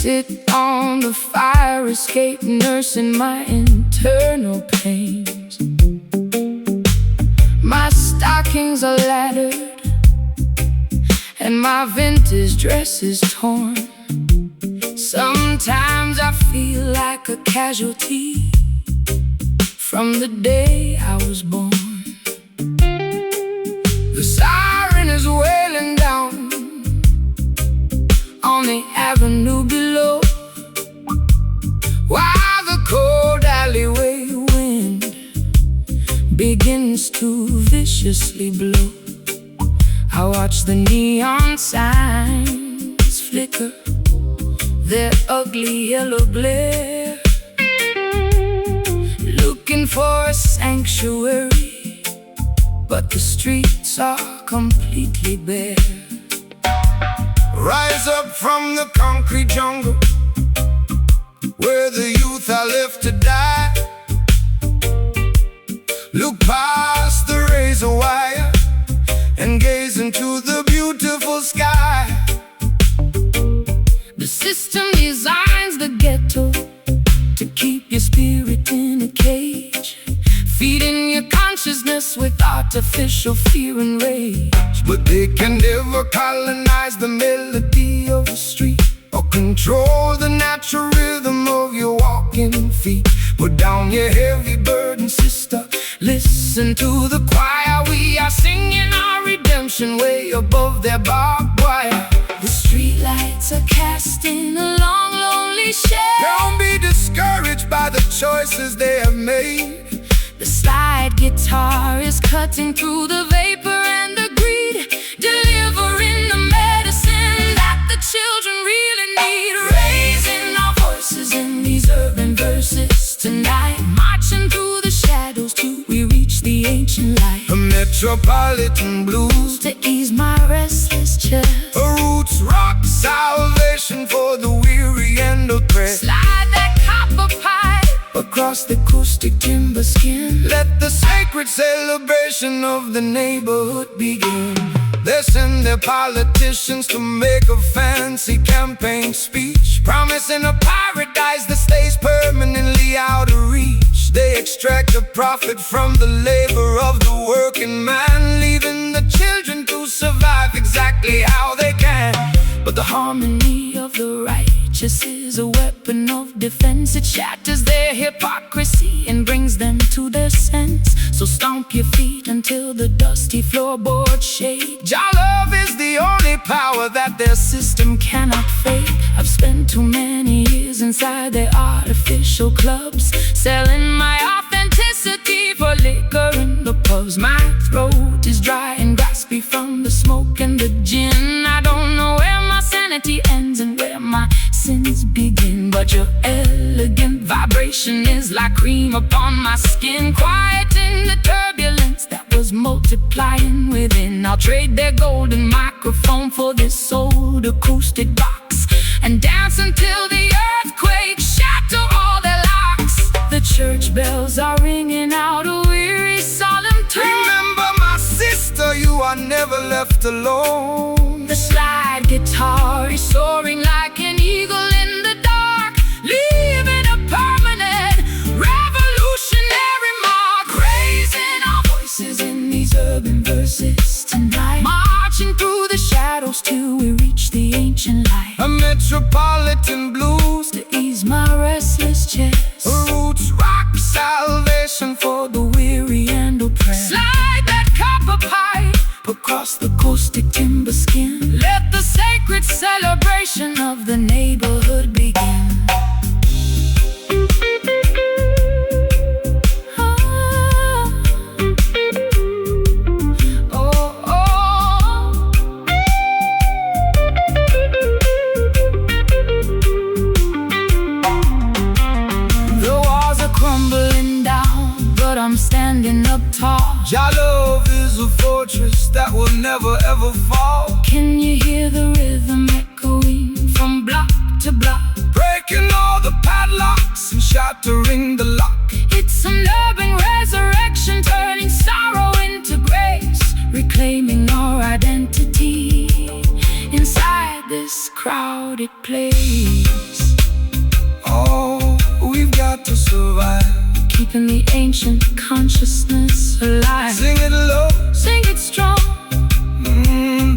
sit on the fire escape, nursing my internal pains. My stockings are laddered and my vintage dress is torn. Sometimes I feel like a casualty from the day I was born. The siren is wailing down on the avenue below, while the cold alleyway wind begins to viciously blow. I watch the neon signs flicker their ugly yellow glare, looking for a sanctuary, but the streets are completely bare. Rise up from the concrete jungle where the youth are left to die. Look past the razor wire and gaze into the beautiful sky. The system designs the ghetto to keep your spirit in a cage, feeding your consciousness with artificial fear and rage. But they can never colonize the melody of the street or control the natural rhythm of your walking feet. Put down your heavy burden, sister, listen to the choir. We are singing our redemption way above their barbed wire. The street lights are casting a long, lonely shade. Don't be discouraged by the choices they have made. The slide guitar is cutting through the vapor and the greed, delivering the medicine that the children really need. Raising our voices in these urban verses tonight, marching through the shadows till we reach the ancient light. A metropolitan blues to ease my restless chest, a roots rock salvation for the weary and oppressed. Slide that copper pipe across the acoustic timber skin. Let the sacred celebration of the neighborhood begin. They send their politicians to make a fancy campaign speech, promising a paradise that stays permanently out of reach. They extract a profit from the labor of the working man, leaving the children to survive exactly how they can. But the harmony of the righteous is a weapon of defense. It shatters their hypocrisy and brings them to their sense. So stomp your feet until the dusty floorboards shake. Jah love is the only power that their system cannot fake. I've spent too many years inside their artificial clubs, selling my authenticity for liquor in the pubs. My throat is dry and gaspy from the smoke and the gin. I don't know where my sanity ends and where my sins begin, but your elegant vibration is like cream upon my skin, quieting the turbulence that was multiplying within. I'll trade their golden microphone for this old acoustic box and dance until the earthquake shatter all their locks. The church bells are ringing out a weary, solemn tone. Remember, my sister, you are never left alone. The slide guitar is soaring like an eagle in the dark, leaving a permanent revolutionary mark. Raising our voices in these urban verses tonight, marching through the shadows till we reach the ancient light. A metropolitan blues to ease my restless chest, a roots rock salvation for the weary and oppressed. Slide that copper pipe across the acoustic timber skin. Let the sacred celebration of the neighborhood begin. The walls are crumbling down, but I'm standing up tall. Jah love is a fortress that will never ever fall. Can you hear the rhythm echoing from block to block, breaking all the padlocks and shattering the lock? It's an urban resurrection, turning sorrow into grace, reclaiming our identity inside this crowded place. survive, keeping the ancient consciousness alive. sing it low, Sing it strong.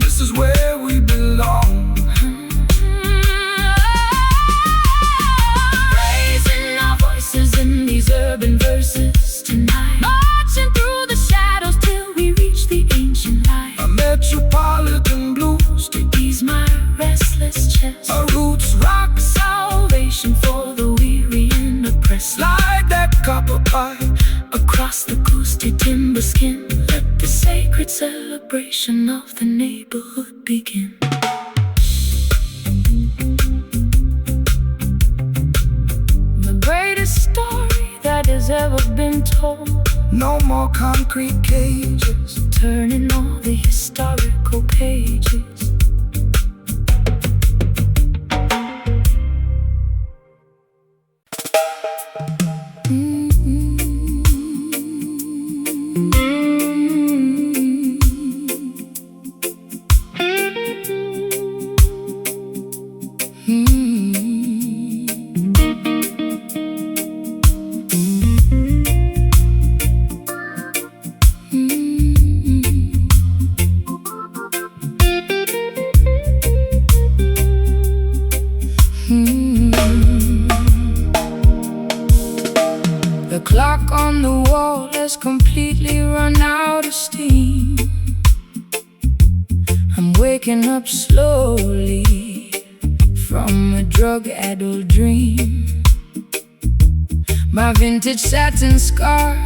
this is where we belong. Raising our voices in these urban verses tonight, marching through the shadows till we reach the ancient light. A metropolitan blues to Ease my restless chest, our roots rock, salvation for the weary and oppressed. slide that copper pipe. Across the ghosty timber skin, let the sacred celebration of the neighborhood begin. The greatest story that has ever been told, No more concrete cages, turning all the historical pages. The clock on the wall has completely run out of steam. I'm waking up slowly from a drug-addled dream. My vintage satin scarf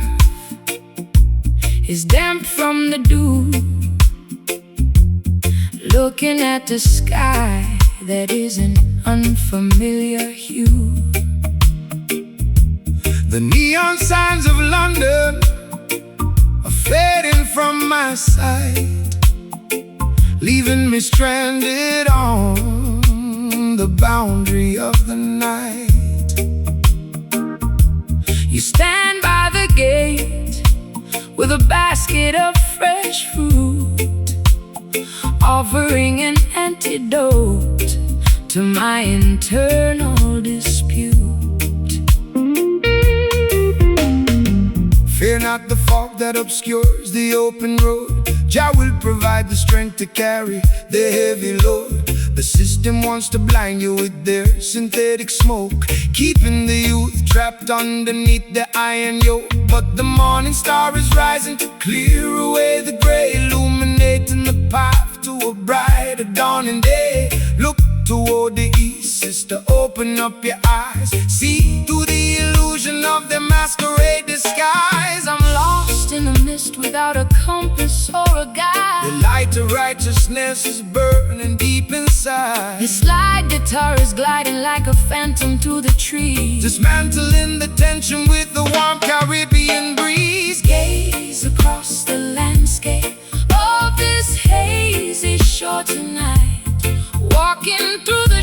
is damp from the dew, looking at the sky that is an unfamiliar hue. the neon signs of London are fading from my sight, leaving me stranded on the boundary of the night. You stand by the gate with a basket of fresh fruit, offering an antidote to my internal dispute. Fear not the fog that obscures the open road. Jah will provide the strength to carry the heavy load. The system wants to blind you with their synthetic smoke, keeping the youth trapped underneath the iron yoke. But the morning star is rising to clear away the gray, illuminating the path to a brighter dawning day. Look toward the east, sister, open up your eyes. See through the illusion of their masquerade disguise. I'm lost in the mist without a compass or a guide. The light of righteousness is burning deep inside. The slide guitar is gliding like a phantom through the trees, Dismantling the tension with the warm Caribbean breeze. gaze across the landscape of this hazy shore tonight, walking through the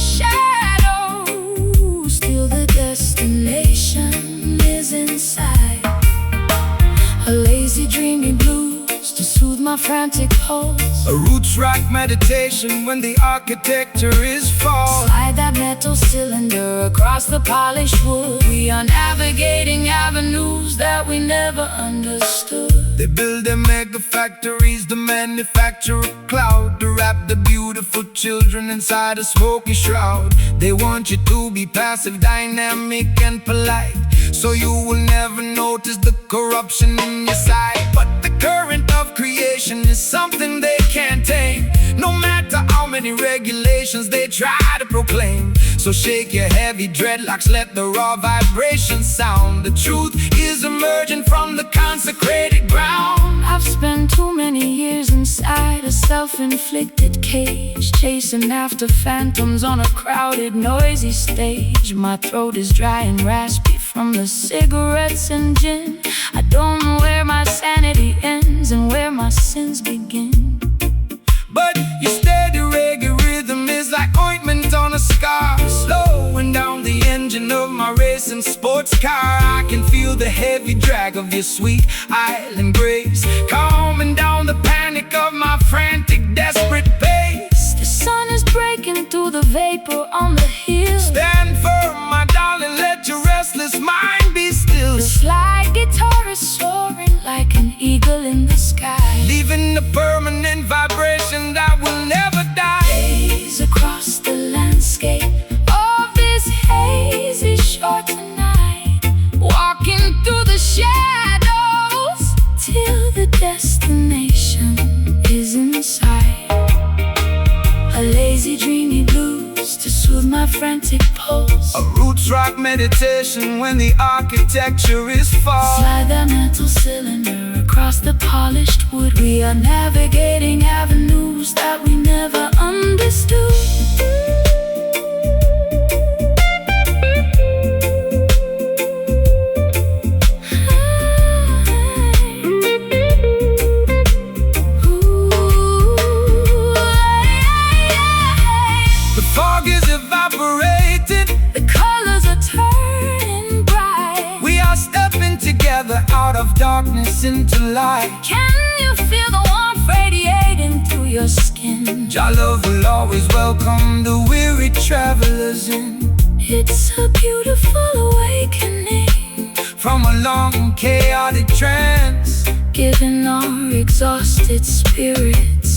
shadows, still the destination is inside. A lazy dreamy blues to soothe my frantic pulse. A roots rock meditation when the architecture is false. Slide that metal cylinder across the polished wood. We are navigating avenues that we never understood. They build their mega factories to manufacture a cloud, to wrap the beautiful children inside a smoky shroud. They want you to be passive, dynamic and polite, so you will never notice the corruption in your sight. But the current of creation is something they can't tame, no matter how many regulations they try to proclaim. So shake your heavy dreadlocks, let the raw vibrations sound. The truth is emerging from the consecrated ground. I've spent too many years inside a self-inflicted cage, chasing after phantoms on a crowded, noisy stage. My throat is dry and raspy from the cigarettes and gin. I don't know where my sanity ends and where my sins begin. But your steady reggae rhythm is like ointment on a scar, slowing down the engine of my racing sports car. I can feel the heavy drag of your sweet island grace, calming down the panic of my frantic, desperate pace. The sun is breaking through the vapor on the hill. Stand firm, my darling, let your restless mind be permanent vibration that will never die. Gaze across the landscape of this hazy shore tonight, walking through the shadows till the destination is in sight. A lazy, dreamy blues to soothe my frantic pulse. A roots rock meditation when the architecture is far. Slide that metal cylinder across the polished wood. We are navigating avenues that we never understood. The fog is evaporated, The colors are turning bright. we are stepping together out of darkness into light. Can you feel the warmth radiating through your skin? Jah love will always welcome the weary travelers in. It's a beautiful awakening, From a long chaotic trance, giving our exhausted spirits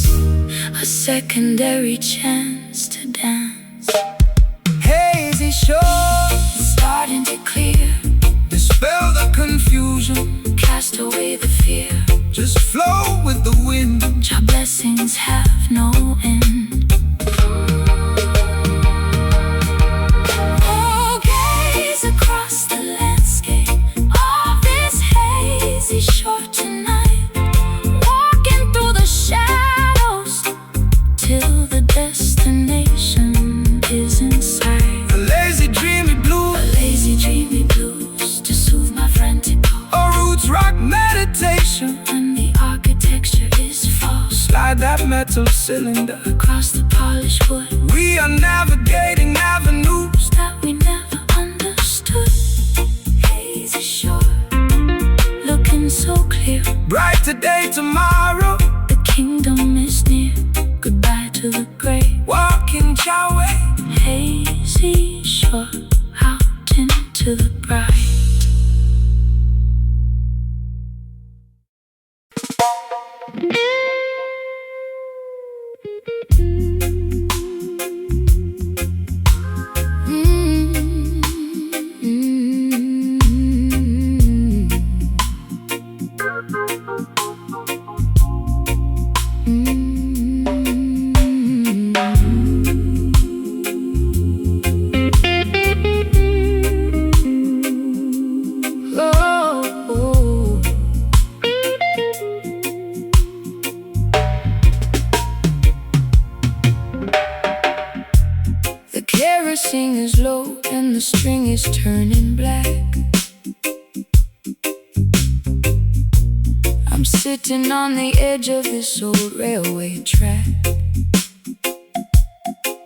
a secondary chance to dance. hazy shores Starting to clear, dispel the confusion. cast away the fear. Just flow with the wind. Your blessings have no end. Oh, gaze across the landscape of this hazy shore tonight, walking through the shadows till the destination is in sight. A lazy dreamy blues, A lazy, dreamy blues to soothe my frantic pulse. a roots rock meditation. And the architecture is false. Slide that metal cylinder, Across the polished wood we are navigating avenues. that we never understood. Hazy shore, looking so clear. Bright today, tomorrow, The kingdom is near. Goodbye to the gray. walking Jah way. Hazy shore, out into the bright. Oh, the kerosene is low and the string is turning black. I'm sitting on the edge of this old railway track.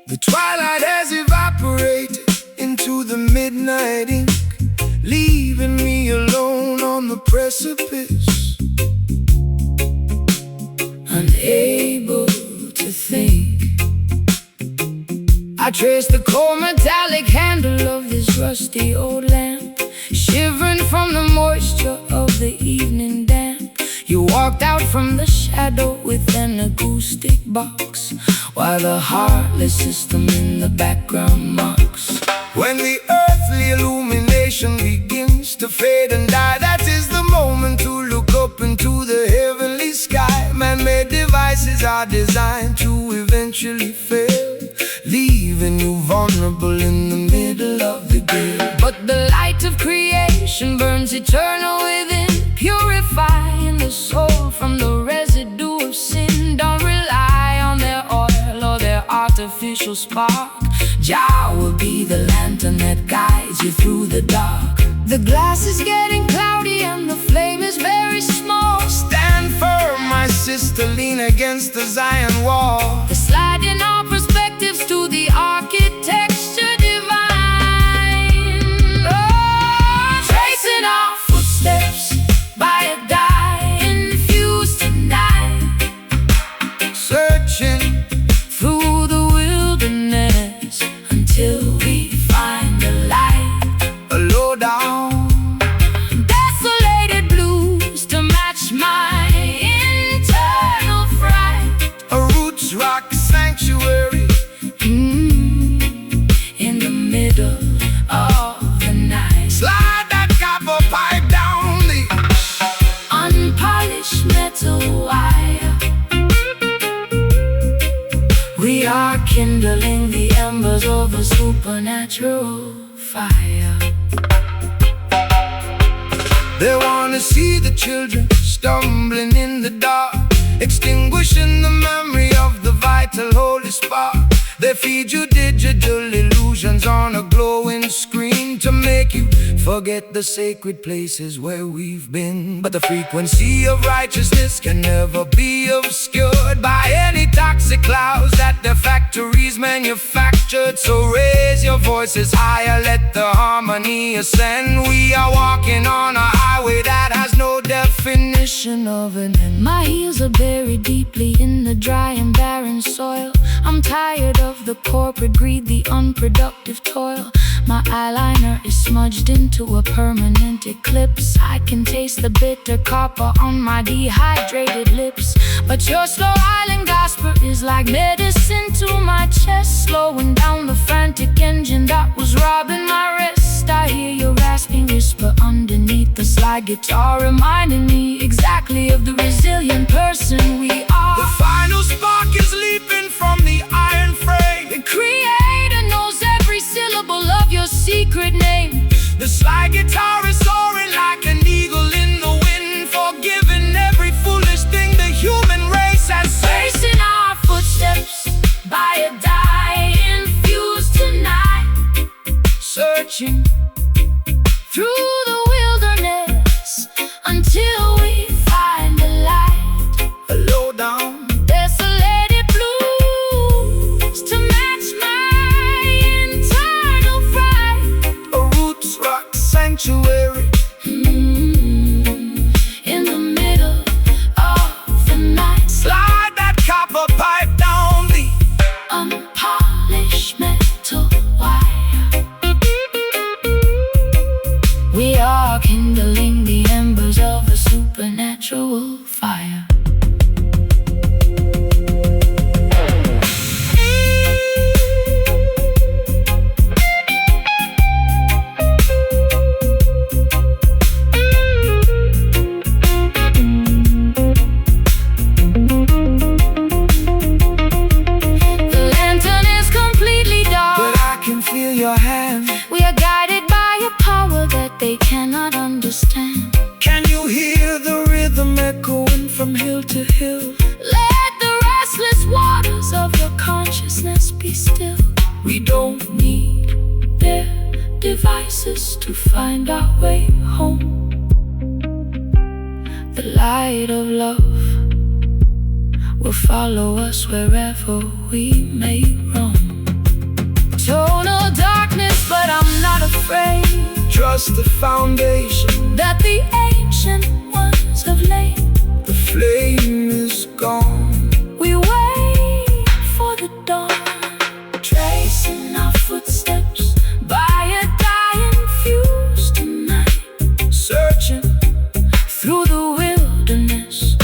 The twilight has evaporated into the midnight ink, leaving me alone on the precipice, Unable to think. I trace the cold metallic handle of this rusty old lamp, shivering from the moisture of the evening damp. You walked out from the shadow with an acoustic box, while the heartless system in the background mocks. when the earthly illumination begins to fade and die. That is the moment to look up into the heavenly sky. Man-made devices are designed to eventually fail, leaving you vulnerable in the middle of the gale. But the light of creation burns eternal within, purifying the soul from the residue of sin. Don't rely on their oil or their artificial spark. Jah will be the lantern that guides you through the dark. The glass is getting cloudy and the flame is very small. Stand firm, my sister, lean against the Zion wall. The sliding our perspectives to the architecture divine. Oh, tracing our footsteps by a dye infused tonight, Searching through the wilderness until we find the light. a low down, Desolated blues to match my internal supernatural fire. They wanna see the children stumbling in the dark, extinguishing the memory of the vital holy spark. They feed you digital illusions on a glowing screen to make you forget the sacred places where we've been. But the frequency of righteousness can never be obscured by any toxic clouds that the factories manufactured. So raise your voices higher, let the harmony ascend. We are walking on a highway that has no definition of an end. My heels are buried deeply in the dry and barren soil. I'm tired of the corporate greed, the unproductive toil. My eyeliner is smudged into a permanent eclipse. I can taste the bitter copper on my dehydrated lips. But your slow island gospel is like medicine to my chest, slowing down the frantic engine that was robbing my rest. I hear your rasping whisper underneath the slide guitar, reminding me exactly of the resilient person we are. The final spark is leaping from the iron frame. The Creator knows every syllable of your secret name. The slide guitar is soaring like an eagle in the wind, forgiving every foolish thing the human race has said. Tracing our footsteps by a dye infused tonight, Searching through the wilderness until we find the light. a low down, Desolated blues to match my internal fright. a roots rock sanctuary. In the middle of the night, Slide that copper pipe down the unpolished metal wire. We are kindling the embers of a supernatural fire. The lantern is completely dark, but I can feel your hand. we are guided by a power that they cannot understand. Can you hear the rhythm echoing from hill to hill? Let the restless waters of your consciousness be still. We don't need their devices to find our way home. The light of love will follow us wherever we may roam. Tonal darkness, but I'm not afraid Trust the foundation, that the ancient ones have laid. the flame is gone. We wait for the dawn, tracing our footsteps by a dye infused tonight, Searching through the wilderness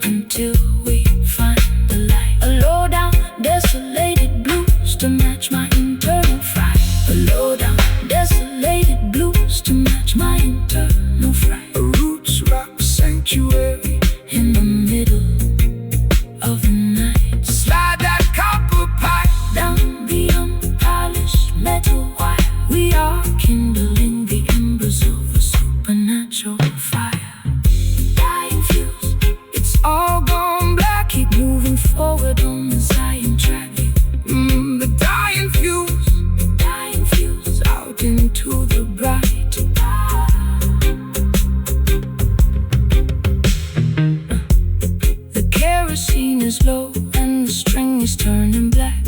until we find the light. A low down, desolated blues to match my internal fright. A low down, desolated blues to match my internal fright. a roots rock sanctuary. In the middle of the night, Slide that copper pipe. down the unpolished metal wire. We are kindling the embers of a supernatural fire. Dye infused, it's all gone black. Keep moving forward on the Zion track. The dying fuse Out into the bright. The kerosene is low and the string is turning black.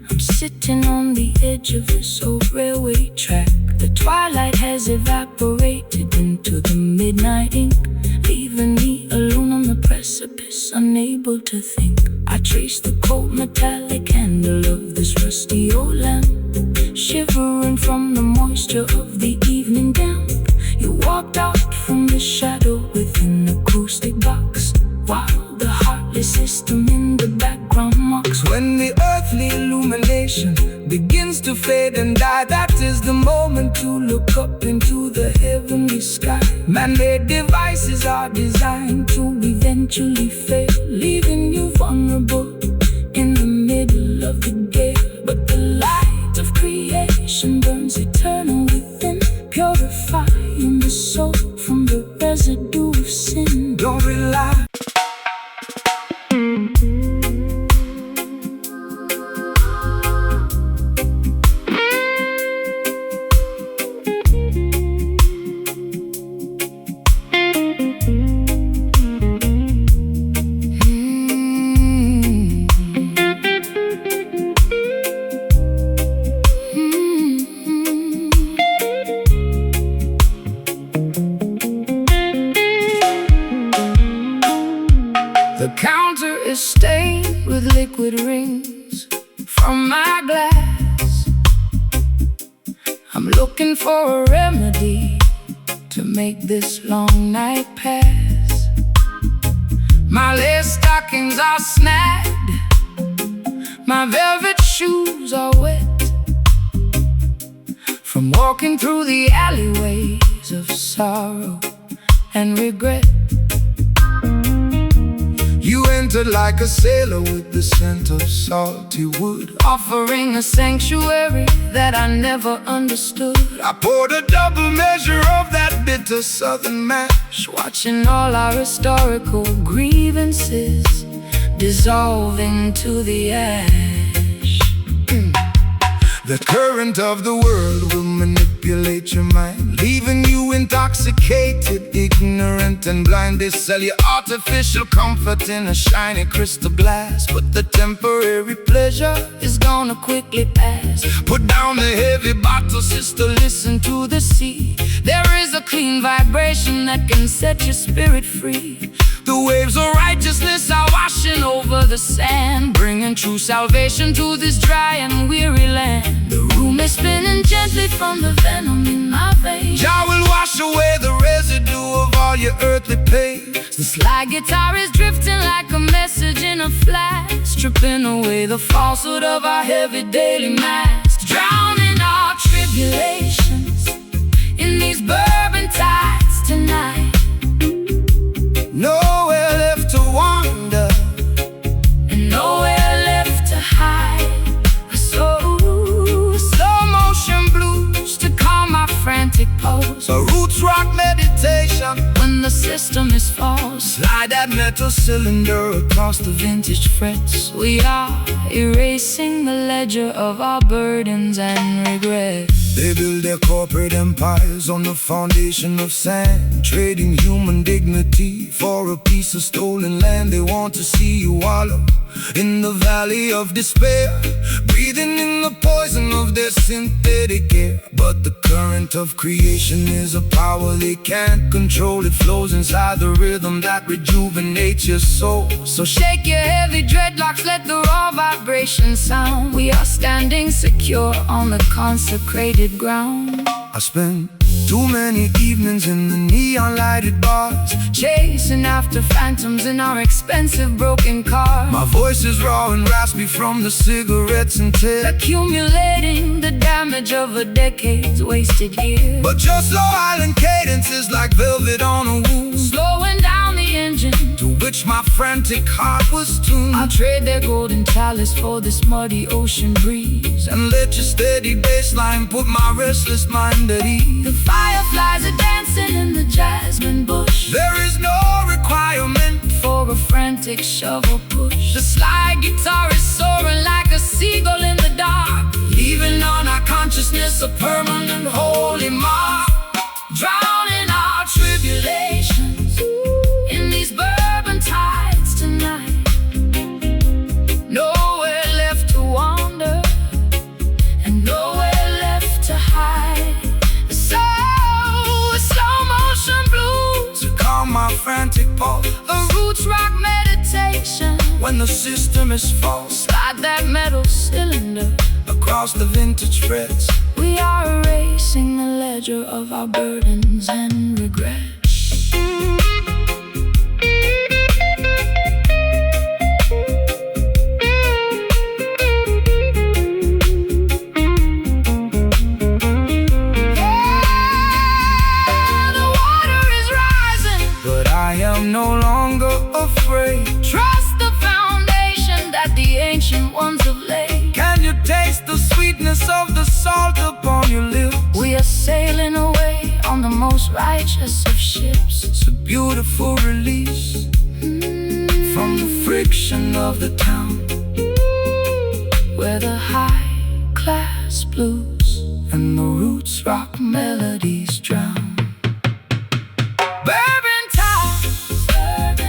I'm sitting on the edge of this old railway track. The twilight has evaporated into the midnight ink, leaving me alone on the precipice, unable to think. I trace the cold metallic handle of this rusty old lamp, shivering from the moisture of the evening damp. You walked out from the shadow within the acoustic box, while the heartless system in the background mocks. When the earthly illumination begins to fade and die, that is the moment to look up into the heavenly sky. Man-made devices are designed to eventually fail, leaving you vulnerable in the middle of the gale. But the light of creation passion burns eternal within, purifying the soul from the residue of sin. Don't rely. The counter is stained with liquid rings from my glass. I'm looking for a remedy to make this long night pass. My lace stockings are snagged, my velvet shoes are wet from walking through the alleyways of sorrow and regret. You entered like a sailor with the scent of salty wood, offering a sanctuary that I never understood. I poured a double measure of that bitter southern mash, Watching all our historical grievances dissolving to the ash. The current of the world will manipulate your mind, leaving you intoxicated, ignorant and blind. They sell you artificial comfort in a shiny crystal glass, but the temporary pleasure It's gonna quickly pass. put down the heavy bottle, sister, Listen to the sea. There is a clean vibration that can set your spirit free. the waves of righteousness are washing Over the sand, bringing true salvation to this dry and weary land. The room is spinning gently from the venom in my veins. Jah will wash away the residue of all your earthly pain. The slide guitar is drifting like a message in a flash, stripping away the falsehood of our heavy daily masks, drowning our tribulations in these bourbon tides tonight. Nowhere left to wander, And nowhere left to hide. Slow motion blues to calm my frantic pulse. a roots rock meditation. When the system is false, Slide that metal cylinder across the vintage frets. we are erasing the ledger of our burdens and regrets. They build their corporate empires on the foundation of sand, trading human dignity for a piece of stolen land. They want to see you wallow in the valley of despair, breathing in the poison of their synthetic air. But the current of creation is a power they can't control. It flows inside the rhythm that rejuvenates your soul. So shake your heavy dreadlocks, let the raw vibration sound. We are standing secure on the consecrated ground. I spent too many evenings in the neon lighted bars, Chasing after phantoms in our expensive broken car. my voice is raw and raspy from the cigarettes and tears. Accumulating the damage of a decade's wasted years. But your slow island cadence is like velvet on a wound, Slowing down the engine, to which my frantic heart was tuned. I'll trade their golden chalice for this muddy ocean breeze. And let your steady bassline put my restless mind at ease. The fireflies are dancing in the jasmine bush, There is no requirement for a frantic shovel push. The slide guitar is soaring like a seagull in the dark, leaving on our consciousness a permanent holy mark. Drowning our tribulations in these bourbon tides tonight. Nowhere left to wander, and nowhere left to hide. So, slow motion blues to calm my frantic pulse. a roots rock meditation. When the system is false, Slide that metal cylinder across the vintage frets. We are erasing the ledger of our burdens and regrets. The water is rising, But I am no longer afraid. trust the foundation that the ancient ones have laid. Can you taste the sweetness of the salt upon most righteous of ships. It's a beautiful release from the friction of the town, where the high-class blues and the roots rock melodies drown. Bourbon tide,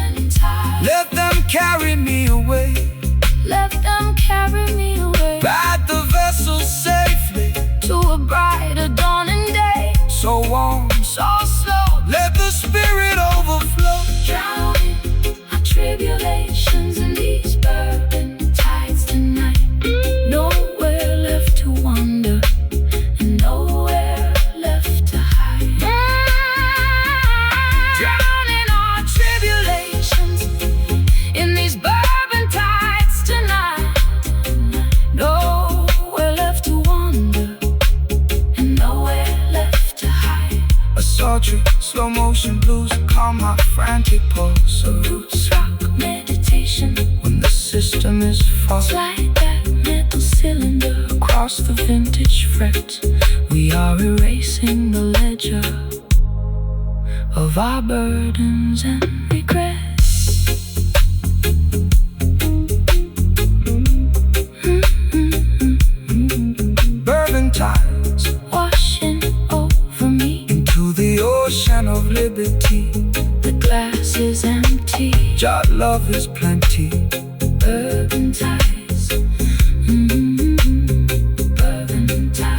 let them carry me away. Let them carry me away. Guide the vessel safely to a brighter dawning day. So warm, so slow, let the spirit overflow. Drowning our tribulations in these bourbon tides tonight. Nowhere left to wander, and nowhere left to hide. Drowning our tribulations in these bourbon tides tonight. Nowhere left to wander, and nowhere left to hide. A sultry, slow motion blues calm my frantic pulse. A roots rock meditation when the system is false. Slide that metal cylinder across the vintage frets. We are erasing the ledger of our burdens and regrets. Bourbon tides washing over me into the ocean of liberty. The glass is empty, Jah love is plenty. Bourbon tides, bourbon tides.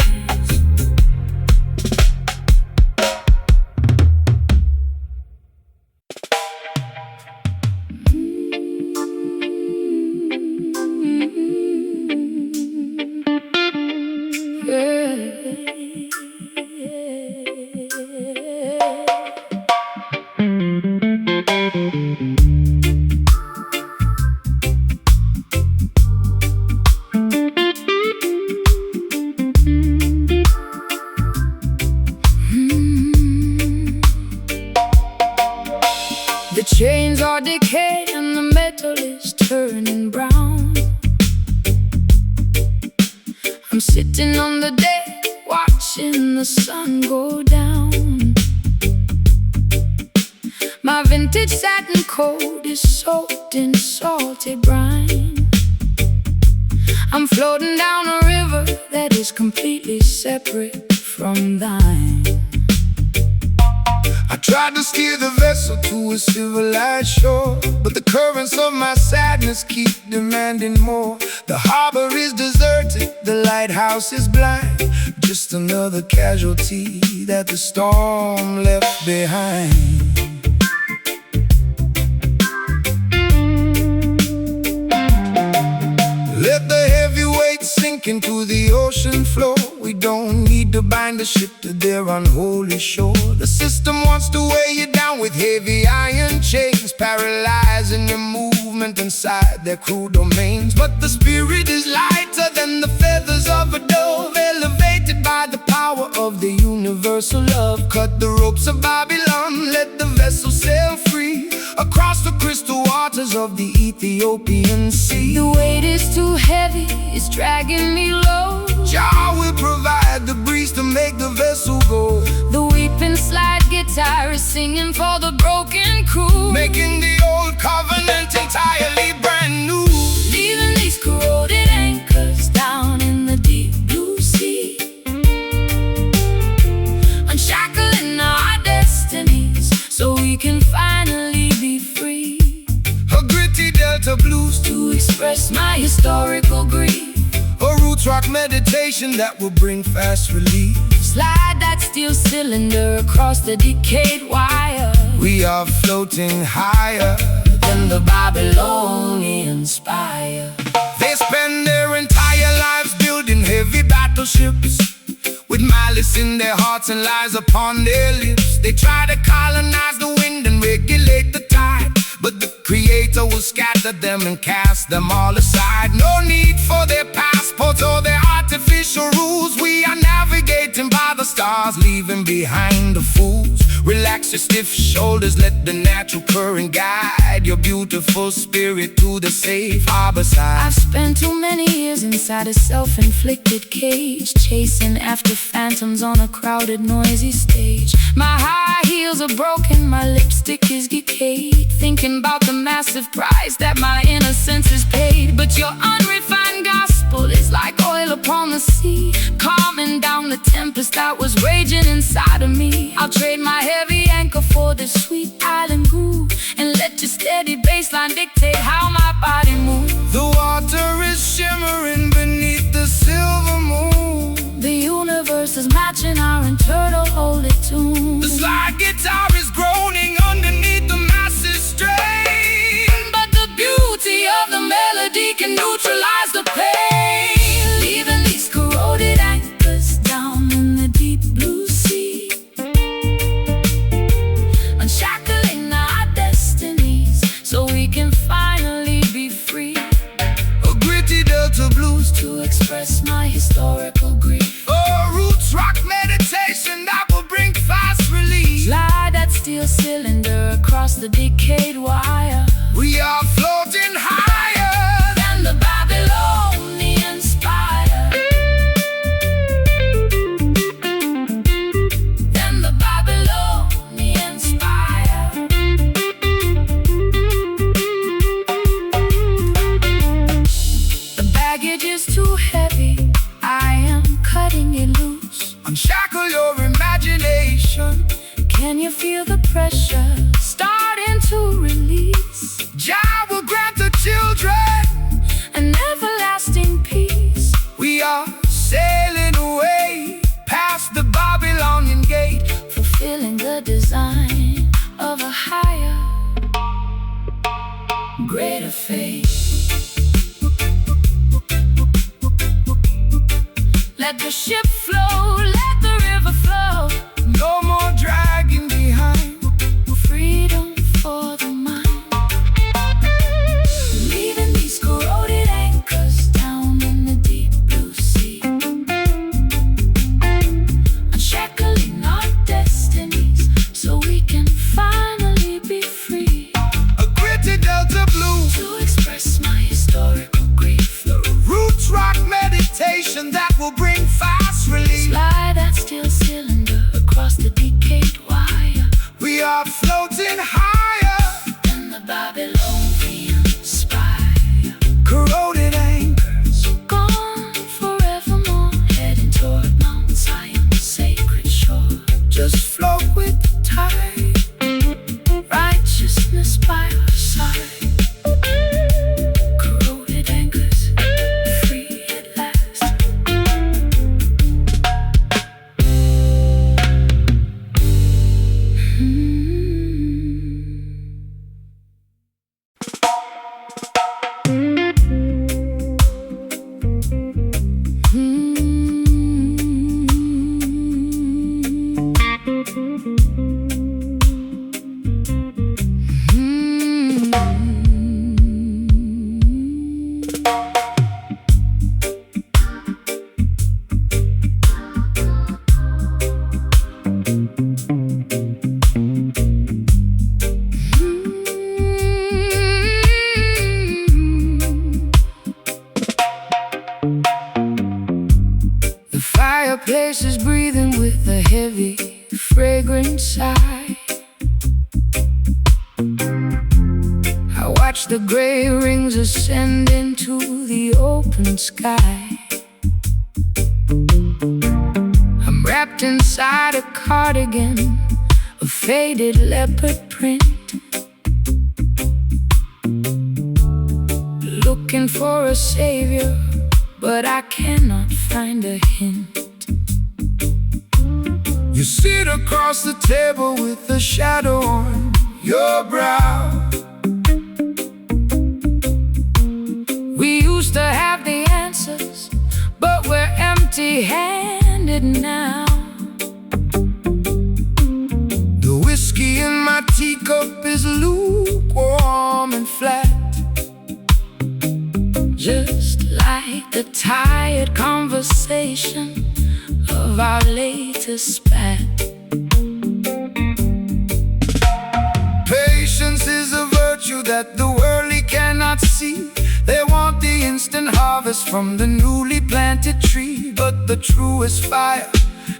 The chains are decayed and the metal is turning brown. I'm sitting on the deck, watching the sun go down. My vintage satin coat is soaked in salty brine. I'm floating down a river that is completely separate from thine. I tried to steer the vessel to a civilized shore, but the currents of my sadness keep demanding more. The harbor is deserted, the lighthouse is blind, just another casualty that the storm left behind. Let the heavy weight sink into the ocean floor. We don't need to bind the ship to their unholy shore. The system wants to weigh you down with heavy iron chains, paralyzing your movement inside their cruel domains. But the spirit is lighter than the feathers of a dove, elevated by the power of the universal love. Cut the ropes of Babylon, let the vessel sail free across the crystal waters of the Ethiopian sea. The weight is too heavy, it's dragging me low. Jah will provide the breeze to make the vessel go. The weeping slide guitar is singing for the broken crew, making the old covenant entirely brand new. Leaving these corroded anchors down in the deep blue sea, unshackling our destinies so we can finally be free. A gritty delta blues to express my historical grief. A roots rock meditation that will bring fast relief. Slide that steel cylinder across the decayed wire. We are floating higher than the Babylonian spire. They spend their entire lives building heavy battleships, with malice in their hearts and lies upon their lips. They try to colonize the wind and regulate the tide, but the Creator will scatter them and cast them all aside. No need for their passports or their artificial rules. We are navigating by the stars, leaving behind the fools. Relax your stiff shoulders, let the natural current guide your beautiful spirit to the safe harbor side. I've spent too many years inside a self-inflicted cage, chasing after phantoms on a crowded, noisy stage. My high heels are broken, my lipstick is decayed, thinking about the massive price that my innocence is paid. But your unrefined gospel is like oil upon the sea, calming down the tempest that was raging inside of me. I'll trade my heavy anchor for this sweet island groove, and let your steady bassline dictate how my body moves. The water is shimmering beneath the silver moon. The universe is matching our internal holy tune. The slide guitar is groaning underneath the massive strain, but the beauty of the melody can neutralize the pain, leaving these corroded anchors down in the deep blue sea, unshackling our destinies so we can finally be free. A gritty Delta blues To express my historical grief. Oh, roots rock meditation that will bring fast relief. Slide that steel cylinder across the decayed wire. We are floating higher than the Babylonian spire, than the Babylonian spire. The baggage is too heavy, I am cutting it loose. Unshackle your imagination. Can you feel the pressure starting to release? Jah will grant the children An everlasting peace. We are sailing away past the Babylonian gate, Fulfilling the design of a higher, greater fate. Let the ship flow, let the river flow. no more dragging behind. Freedom for the mind, leaving these corroded anchors down in the deep blue sea, unshackling our destinies so we can finally be free. A gritty Delta blues, To express my historical grief. roots rock meditation that will bring fast relief. Slide that steel cylinder across the decayed wire, We are floating higher than the Babylonian spire. corroded anchors. Gone forevermore, heading toward Mount Zion's sacred shore. Just float with the tide. Righteousness by our side. Corroded anchors, free at last. The fireplace is breathing with a heavy, fragrant sigh. I watch the gray rings ascend into the open sky. I'm wrapped inside a cardigan of faded leopard print, looking for a savior, but I cannot find a hint. You sit across the table with a shadow on your brow. We used to have the answers, but we're empty-handed now. The whiskey in my teacup is lukewarm and flat, Just like the tired conversation of our latest spat. that the worldly cannot see. They want the instant harvest from the newly planted tree. But the truest fire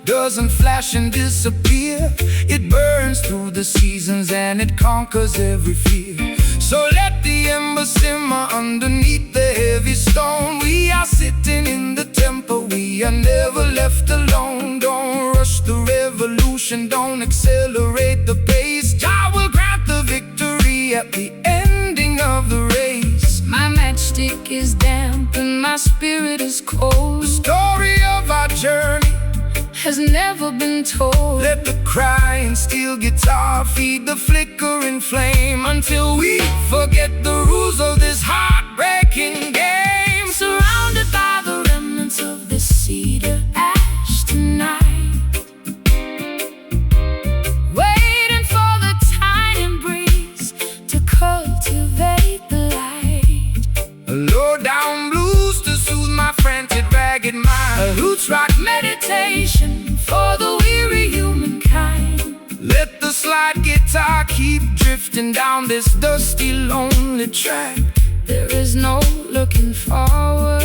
doesn't flash and disappear. It burns through the seasons and it conquers every fear. So let the ember simmer underneath the heavy stone. We are sitting in the temple, we are never left alone. Don't rush the revolution, don't accelerate the pace. Jah will grant the victory at the ending of the race. My matchstick is damp and my spirit is cold. The story of our journey has never been told. Let the crying steel guitar feed the flickering flame until we forget the rules of this heartbreaking game. Surrounded by the remnants of this cedar ash tonight, waiting for the tiny breeze to cultivate the light. Low down blues to soothe my frantic ragged mind. A roots rock meditation for the weary humankind. Let the slide guitar keep drifting down this dusty, lonely track. There is no looking forward,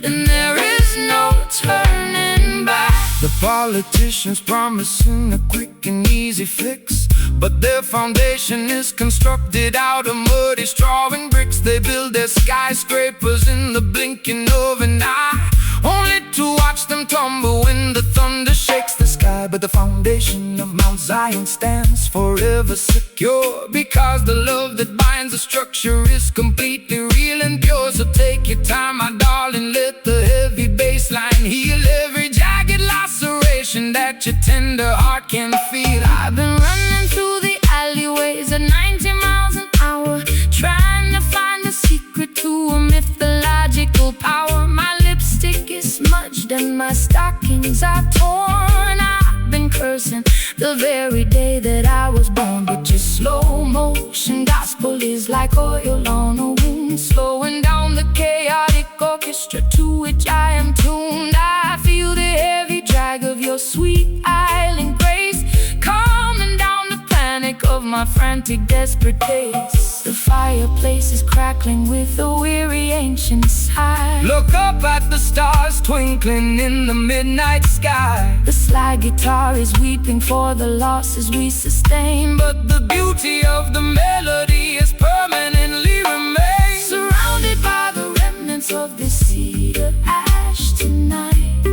and there is no turning back. The politicians promising a quick and easy fix, but their foundation is constructed out of muddy straw and bricks. They build their skyscrapers in the blinking of an eye, only to watch them tumble when the thunder shakes the sky. But the foundation of Mount Zion stands forever secure, because the love that binds the structure is completely real and pure. So take your time, my darling, let the heavy bass line heal every jagged laceration that your tender heart can feel. I've been running through the alleyways at 90 miles an hour, trying to find the secret to a mythological power. My lipstick is smudged and my stockings are torn. I've been cursing the very day that I was born. But just slow motion gospel is like oil on a wound, slowing down the chaotic orchestra to which I am tuned. I feel the heavy drag of your sweet island grace, calming down the panic of my frantic desperate pace. The fireplace is crackling with a weary ancient sigh. Look up at the stars twinkling in the midnight sky. The slide guitar is weeping for the losses we sustain, but the beauty of the melody is permanently remained. Surrounded by the remnants of this cedar ash tonight,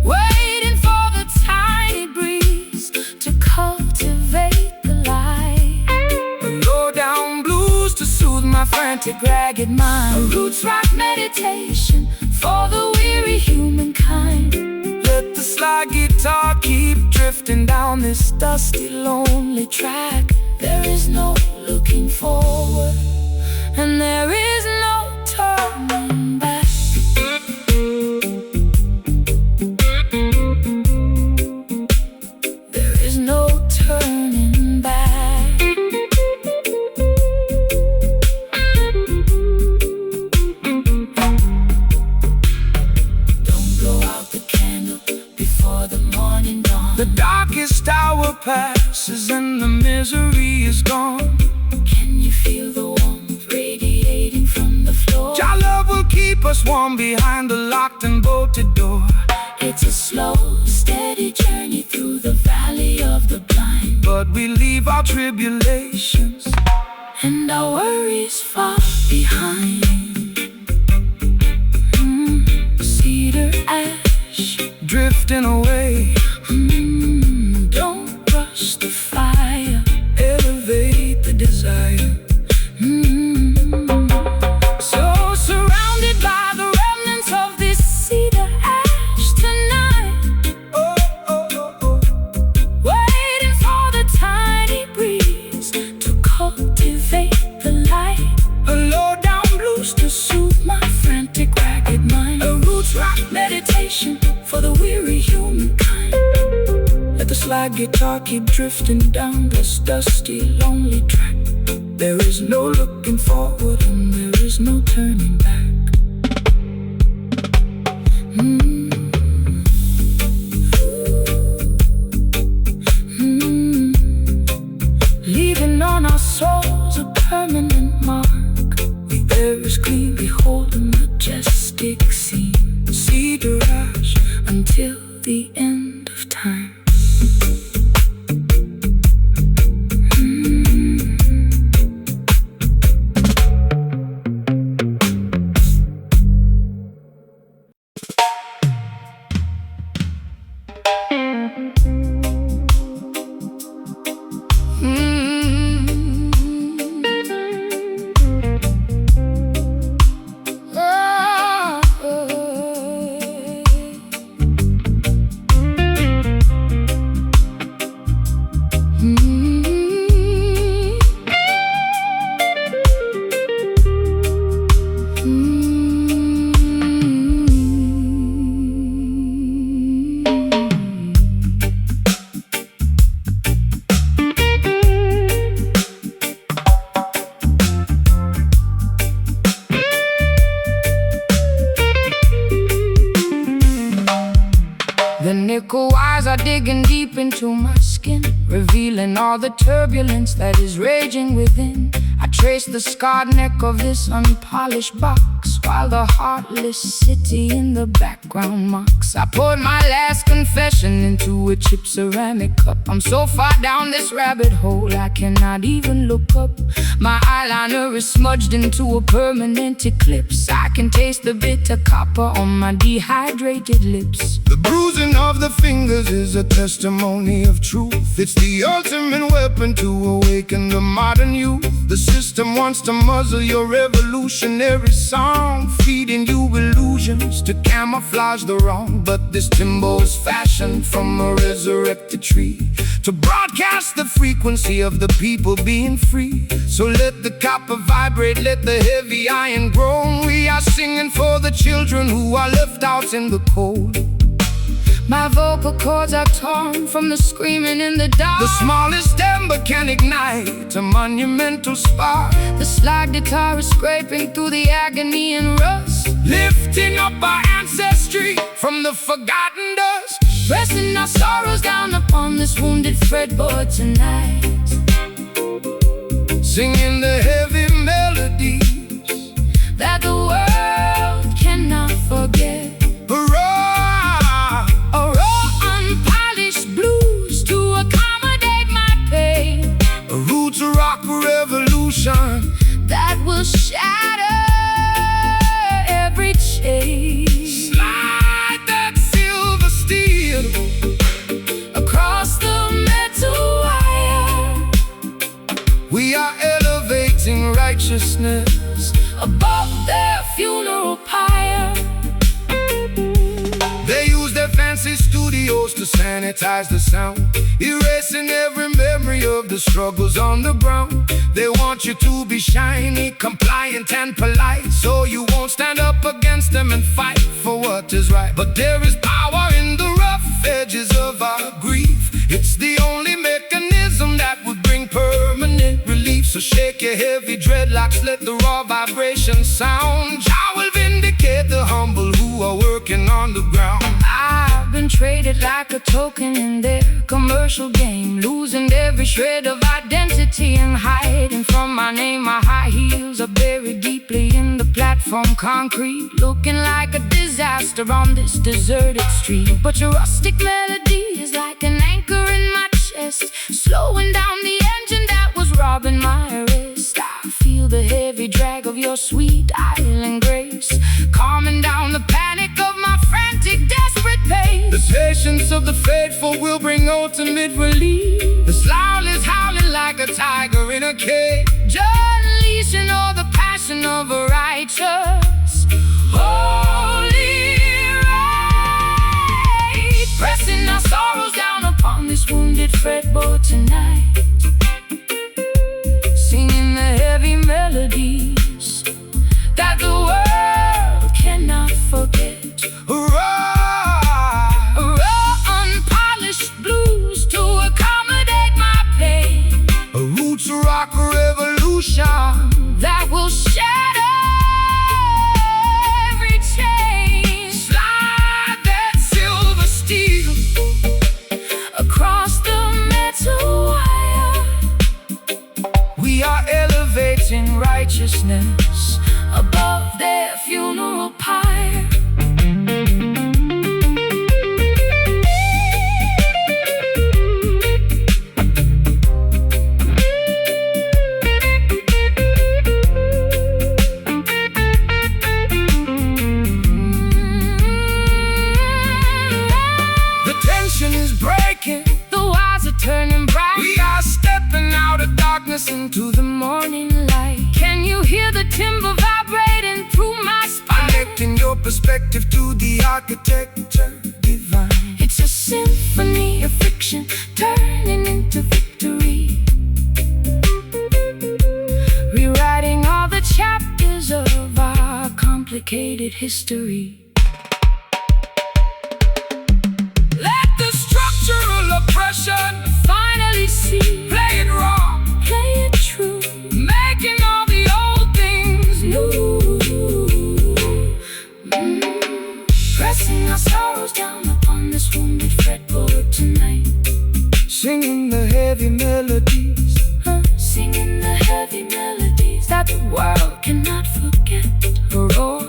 waiting for the tiny breeze to cultivate the light. Low down blues to soothe my frantic ragged mind. A roots rock meditation for the weary humankind. Let the slide guitar keep drifting down this dusty, lonely track. There is no looking forward, and there is no turning back. There is no turning back. Don't blow out the candle before the morning dawn. The darkest hour passes and the misery is gone. Can you feel the warmth radiating from the floor? Jah love will keep us warm behind the locked and bolted door. It's a slow, steady journey through the valley of the blind, but we leave our tribulations and our worries far behind. Cedar ash drifting away. Don't rush the fire, elevate the desire. So surrounded by the remnants of this cedar ash tonight, waiting for the tiny breeze to cultivate the light. A low down blues to soothe my frantic ragged mind. A roots rock meditation for the weary humankind. Let the slide guitar keep drifting down this dusty, lonely track. There is no looking forward and there is no turning back. Leaving on our the end of time. The nickel wires are digging deep into my skin, revealing all the turbulence that is raging within. I trace the scarred neck of this unpolished box, while the heartless city in the background mocks. I poured my last confession into a chipped ceramic cup. I'm so far down this rabbit hole I cannot even look up. My eyeliner is smudged into a permanent eclipse. I can taste the bitter copper on my dehydrated lips. The bruising of the fingers is a testimony of truth. It's the ultimate weapon to awaken the modern youth. The system wants to muzzle your revolutionary song, feeding you illusions to camouflage the wrong. But this timbo is fashioned from a resurrected tree to broadcast the frequency of the people being free. So let the copper vibrate, let the heavy iron groan. We are singing for the children who are left out in the cold. My vocal cords are torn from the screaming in the dark. The smallest ember can ignite a monumental spark. The slide guitar is scraping through the agony and rust, lifting up our ancestry from the forgotten dust, pressing our sorrows down upon this wounded fretboard tonight, singing the heavy melodies that the world cannot forget. That will shatter every chain. Slide that silver steel across the metal wire. We are elevating righteousness above their funeral pyre. They use their fancy studios to sanitize the sound, erasing every memory of the struggles on the ground. They want you to be shiny, compliant and polite, so you won't stand up against them and fight for what is right. But there is power in the rough edges of our grief. It's the only mechanism that would bring permanent relief. So shake your heavy dreadlocks, let the raw vibration sound. Jah will vindicate the humble who are working on the ground. I've been traded like a token in their commercial game, losing every shred of identity and hiding from my name. My high heels are buried deeply in the platform concrete, looking like a disaster on this deserted street. But your rustic melody is like an anchor in my chest, slowing down the engine that was robbing my rest. I feel the heavy drag of your sweet island grace, calming down the panic of my frantic, desperate pace. The patience of the faithful will bring ultimate relief. The slough is howling like a tiger in a cage, unleashing all the passion of a righteous holy right, pressing our sorrows down upon this wounded fretboard tonight, singing the heavy melodies that the world cannot forget. Unpolished blues to accommodate my pain, a roots rock revolution that will shatter every chain. Slide that silver steel across the metal wire. We are elevating righteousness above their funeral pyre. generation is breaking. The wires are turning bright. We are stepping out of darkness into the Morning light. Can you hear the timber vibrating through my spine? connecting your perspective to the architecture divine. It's a symphony of fiction turning into victory, rewriting all the chapters of our complicated history. Let the structural oppression Finally see, play it raw, play it true, making all the old things new. pressing our sorrows down upon this wounded fretboard tonight. Singing the heavy melodies, Singing the heavy melodies that the world cannot forget. Raw,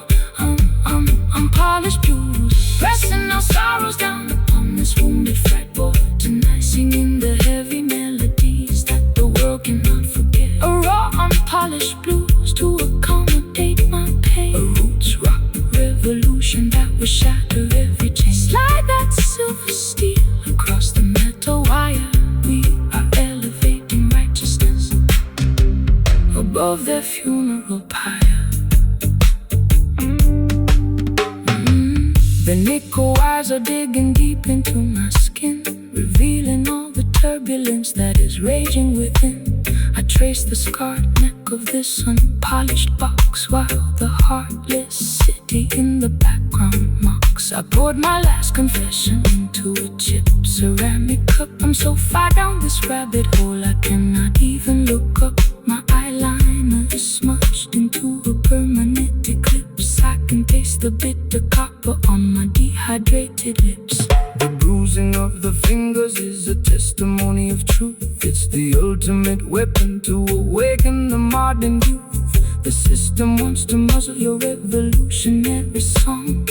unpolished blues, pressing our sorrows down upon this wounded fretboard tonight. Singing the heavy melodies that the world cannot forget. A raw, unpolished blues to accommodate my pain. a roots rock. Revolution that will shatter every chain. Slide that silver steel across the metal wire. We are elevating righteousness above their funeral pyre. The nickel wires are digging deep into my skin, revealing all the turbulence that is raging within. I trace the scarred neck of this unpolished box, while the heartless city in the background mocks. I poured my last confession into a chipped ceramic cup. I'm so far down this rabbit hole I cannot even look up. My eyeliner is smudged into a permanent eclipse. I can taste the bitter copper on my dehydrated lips. The bruising of the fingers is a testimony of truth. It's the ultimate weapon to awaken the modern youth. The system wants to muzzle your revolutionary song,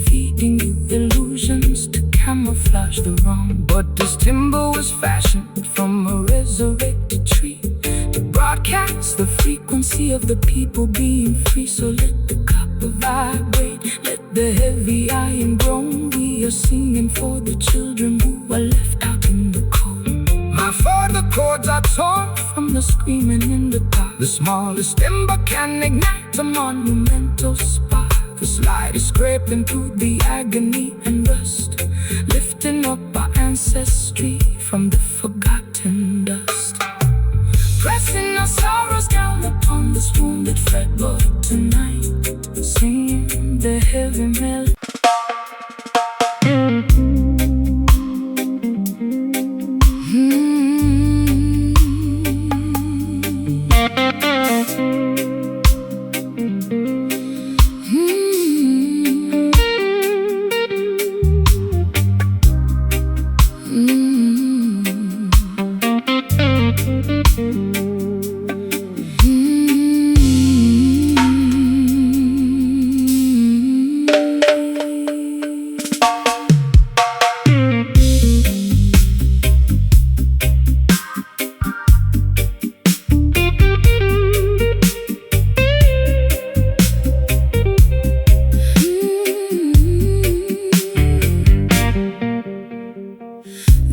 feeding you illusions to camouflage the wrong. But this timber was fashioned from a resurrected tree to broadcast the frequency of the people being free. So let the copper vibrate, let the heavy iron groan. We are singing for the children who are left out in the cold. My further chords are torn From the screaming in the dark, the smallest ember can ignite a monumental spark. the slightest Scraping through the agony and rust, lifting up our ancestry from the forgotten dust. Pressing our sorrows down upon this wounded fretboard tonight. Singing the heavy melody.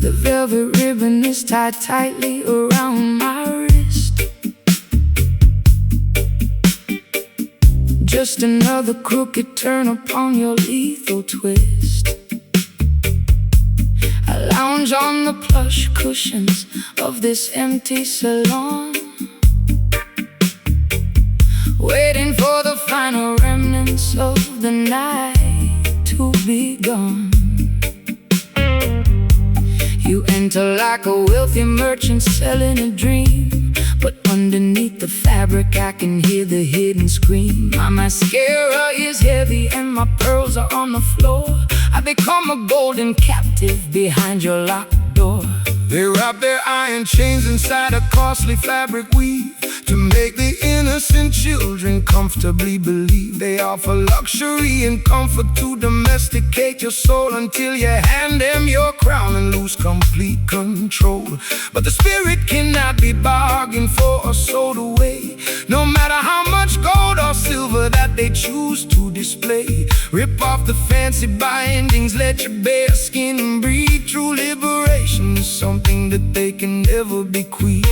The velvet ribbon is tied tightly around my wrist. Just another crooked turn upon your lethal twist. I lounge on the plush cushions of this empty salon, waiting for the final remnants of the night to be gone. You enter like a wealthy merchant selling a dream, but underneath the fabric I can hear the hidden scream. My mascara is heavy and my pearls are on the floor. I become a golden captive behind your locked door. They wrap their iron chains inside a costly fabric weave to make the innocent children comfortably believe. They offer luxury and comfort to domesticate your soul until you hand them your crown and lose complete control. But the spirit cannot be bargained for or sold away, no matter how much gold or silver that they choose to display. Rip off the fancy bindings, let your bare skin breathe. Truly something that they can never bequeath.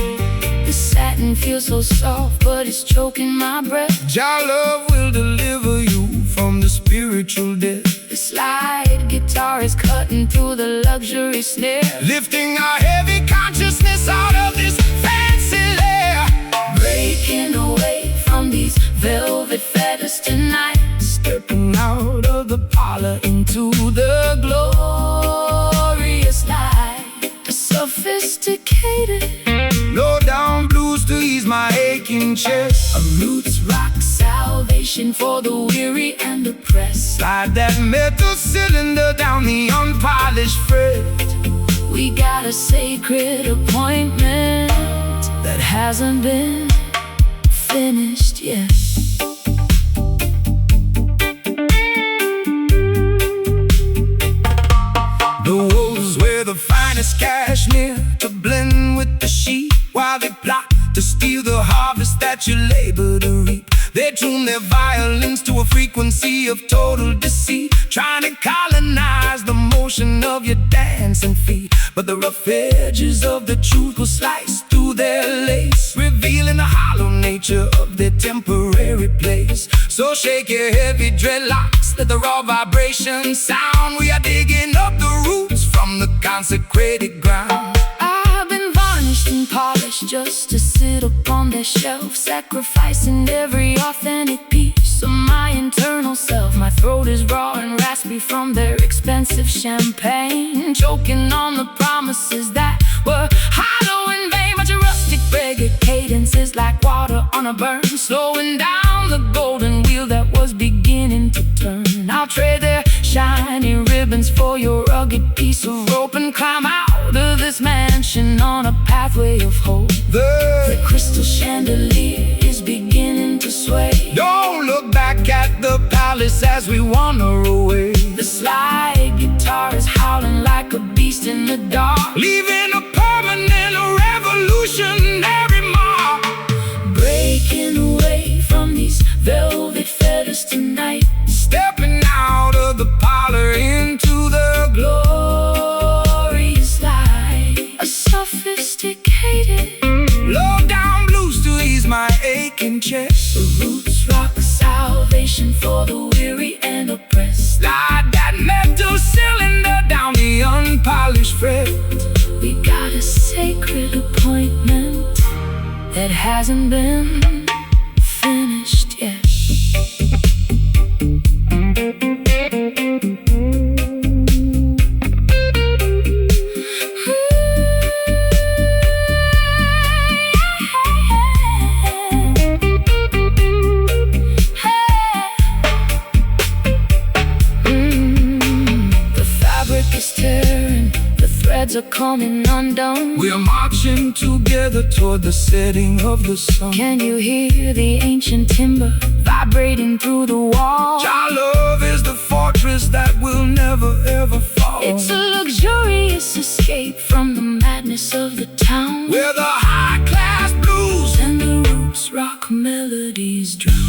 The satin feels so soft, but it's choking my breath. Jah love will deliver you from the spiritual death. The slide guitar is cutting through the luxury snare, lifting our heavy consciousness out of this fancy lair. breaking away from these velvet fetters tonight, Stepping out of the parlor into the glorious light. A sophisticated low down blues to ease my aching chest. a roots rock salvation for the weary and oppressed. Slide that metal cylinder down the unpolished fret. We got a sacred appointment that hasn't been finished yet. The wolves wear the finest cashmere to blend with the sheep, while they plot to steal the harvest that you labor to reap. They tune their violins to a frequency of total deceit, trying to colonize the motion of your dancing feet. But the rough edges of the truth will slice through their lace, revealing the hollow nature of their temporary place. So shake your heavy dreadlocks, let the raw vibration sound. We are digging up the roots from the consecrated ground. I've been varnished and polished just to sit upon their shelf, sacrificing every authentic piece of my internal self. My throat is raw and raspy from their expensive champagne, choking on the promises that were hollow and vain. But your rustic reggae cadence is like water on a burn, slowing down the golden wheel that was beginning to turn. I'll trade their shiny ribbons for your rugged piece of rope and climb out of this mansion on a pathway of hope. The crystal chandelier is beginning to sway. Don't look back at the palace as we wander away. The slide guitar is howling like a beast in the dark, Leaving a permanent revolutionary mark. breaking away from these velvet fetters tonight, Stepping out of the parlor into the glorious light. A sophisticated low down blues to ease my aching chest. roots rock salvation for the weary and oppressed. Slide that metal cylinder down the unpolished fret. We got a sacred appointment that hasn't been finished yet. The fabric is tearing, the threads are coming undone. We are marching together toward the setting of the sun. Can you hear the ancient timber vibrating through the walls? Our love is the fortress that will never ever fall. It's a luxurious escape from the madness of the town, Where the high class blues and the roots rock melodies drown.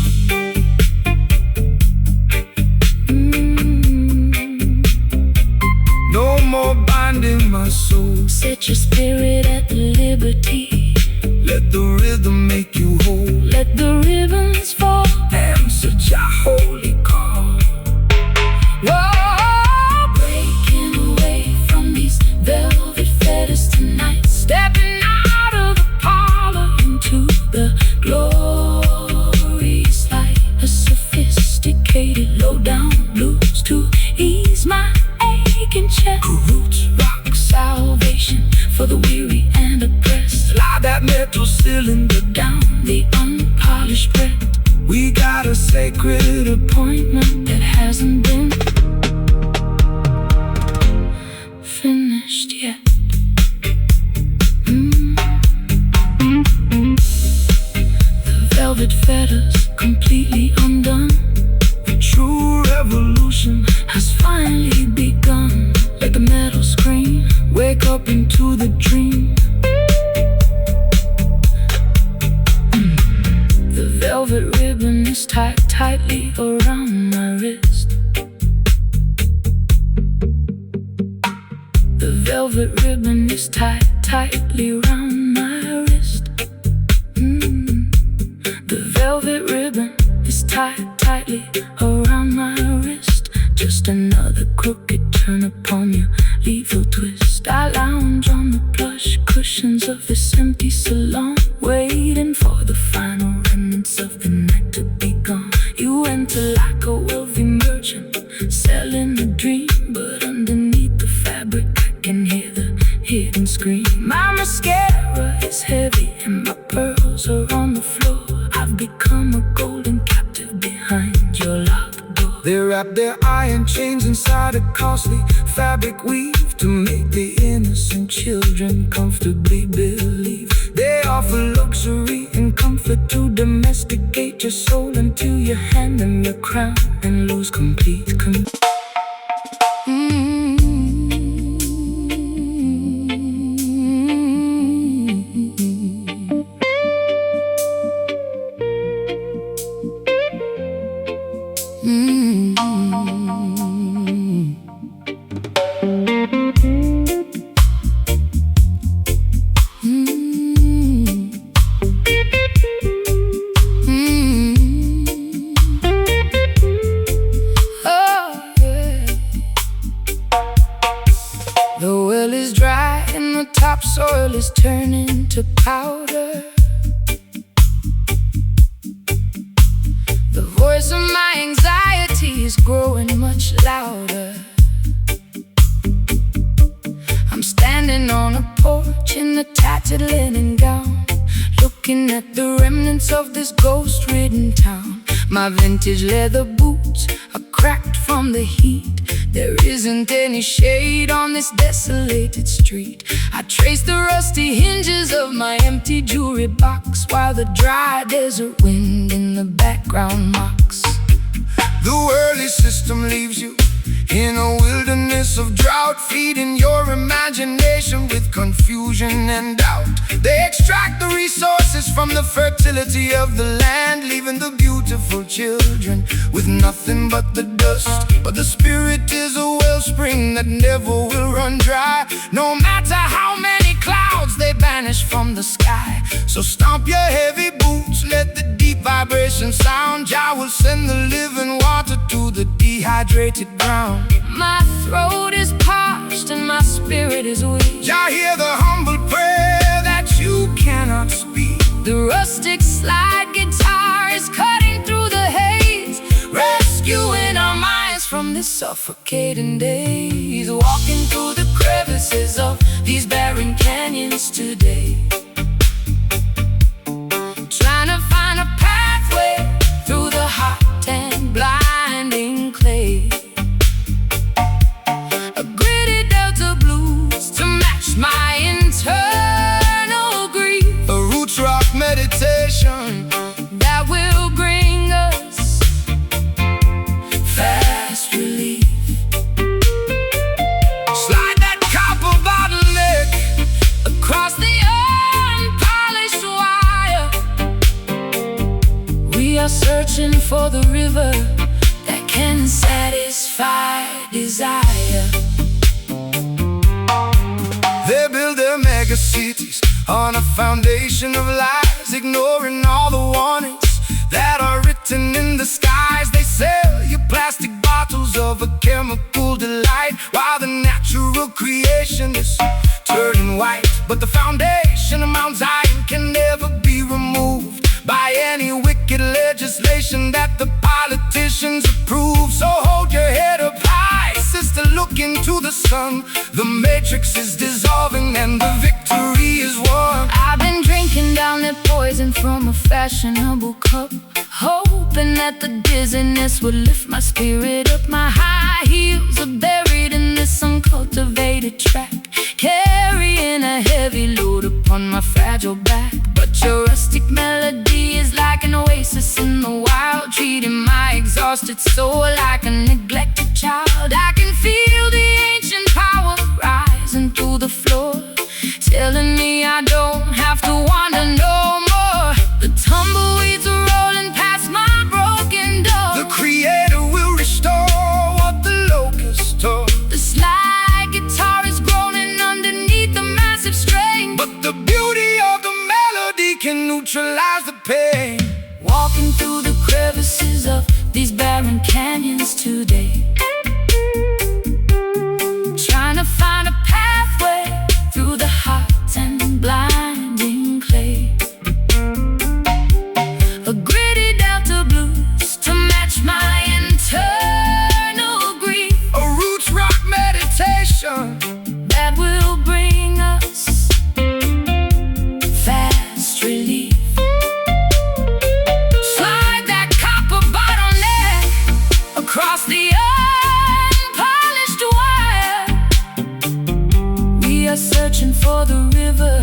no more binding my soul. Set your spirit at liberty, Let the rhythm make you whole. let the ribbons fall. Answer Jah holy call. Whoa, breaking away from these velvet fetters tonight, stepping out of the parlor into the glorious light. A sophisticated low-down blues to ease my aching chest. Roots rock, Salvation for the weary and oppressed. slide that metal cylinder down. Down the unpolished breath, We got a sacred appointment that hasn't been finished yet. The velvet fetters completely undone. The true Revolution has finally begun. Let the metal scream, wake up into the dream. The velvet ribbon is tied tightly velvet ribbon is tied tightly round my wrist. The velvet ribbon is tied tightly around my wrist. Just another crooked turn upon your lethal twist. I lounge on the plush cushions of this empty salon, waiting for the final remnants of the night to be gone. You enter like a wealthy merchant, selling a dream, but underneath the fabric I can hear the hidden scream. My mascara is heavy and my pearls are on the floor. I've become a golden captive behind your locked door. They wrap their iron chains inside a costly fabric weave to make the innocent children comfortably believe. They offer luxury and comfort to domesticate your soul until you hand them your crown and lose complete control. The well is dry and the topsoil is turning to powder. The voice of my anxiety is growing much louder. I'm standing on a porch in a tattered linen gown, looking at the remnants of this ghost-ridden town. My vintage leather boots are cracked from the heat. There isn't any shade on this desolated street. I trace the rusty hinges of my empty jewelry box, while the dry desert wind in the background mocks. The worldly system leaves you in a wilderness of drought, feeding your imagination with confusion and doubt. They extract the resources from the fertility of the land, leaving the beautiful children with nothing but the dust. But the spirit is a wellspring that never will run dry, no matter how many clouds they banish from the sky. So stomp your heavy boots, let the deep vibration sound. Jah will send the living water to the dehydrated ground. My throat is parched and my spirit is weak. Jah hear the humble prayer that you cannot speak. The rustic slide guitar is cutting through the haze, rescuing our minds from this suffocating days. Walking through the crevices of these barren canyons today, trying to find a pathway through the hot and blinding clay. A gritty delta blues to match my internal grief. A roots rock meditation that will bring us fast relief. Slide that copper bottleneck Across the unpolished wire, we are searching for the river that can satisfy desire. They build their mega cities on a foundation of lies, ignoring all the warnings that are written in the skies. They sell you plastic bottles of a chemical delight, while the natural creation is turning white. But the foundation of Mount Zion can never be removed by any wicked legislation that the politicians approve. So hold your head up high, sister, look into the sun. The matrix is dissolving and the victory is won. I've been drinking down that poison from a fashionable cup, hoping that the dizziness would lift my spirit up. My high heels are buried in this uncultivated track, carrying a heavy load upon my fragile back. But your rustic melody is like an oasis in the wild, treating my exhausted soul like a neglected child. I can feel the ancient power rising through the floor, telling me I don't have to wander no more. The tumbleweeds are rolling past my broken door. The Creator will restore what the locusts tore. The slide guitar is groaning under searching for the river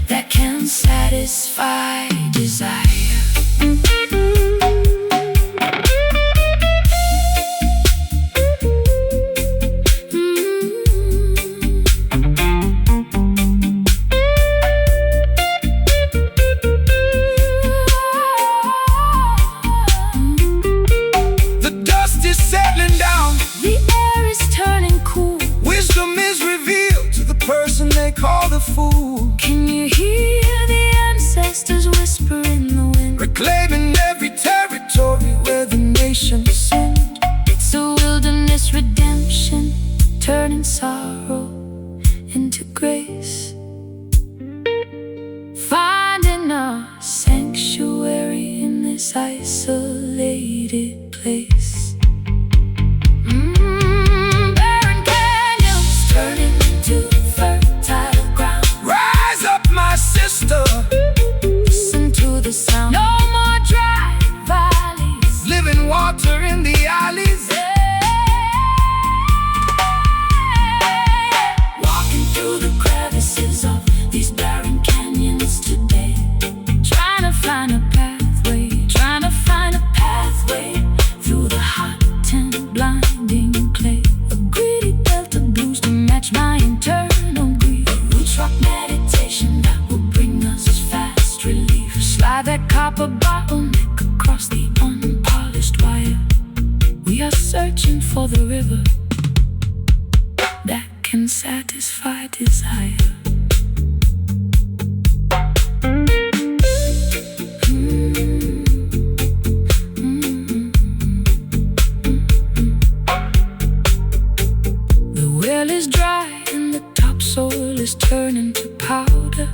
that can satisfy desire. Call the fool. Can you hear the ancestors whisper in the wind, reclaiming every territory where the nation sinned? It's a wilderness redemption, turning sorrow into grace, finding a sanctuary in this isolated place. Barren canyons turning into listen to the sound. No more dry valleys, living water in the alleys. Walking through the crevices of these barren canyons today, trying to find a pathway, through the hot and blinding clay. A gritty delta blues to match my internal grief. A roots rock meditation that will bring us fast relief. Slide that copper bottleneck across the unpolished wire. We are searching for the river that can satisfy desire. The well is dry and the topsoil is turning to powder.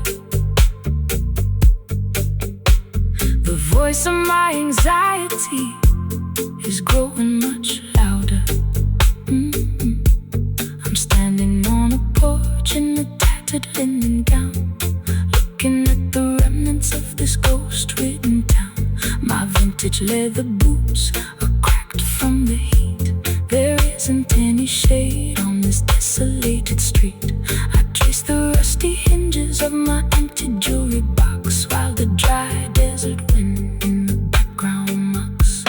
The voice of my anxiety is growing much louder. I'm standing on a porch in a tattered linen gown, looking at the remnants of this ghost-ridden town. My vintage leather boots are cracked from the heat. There isn't any shade on this desolated street. I trace the rusty hinges of my empty jewelry box, while the dry desert wind in the background mocks.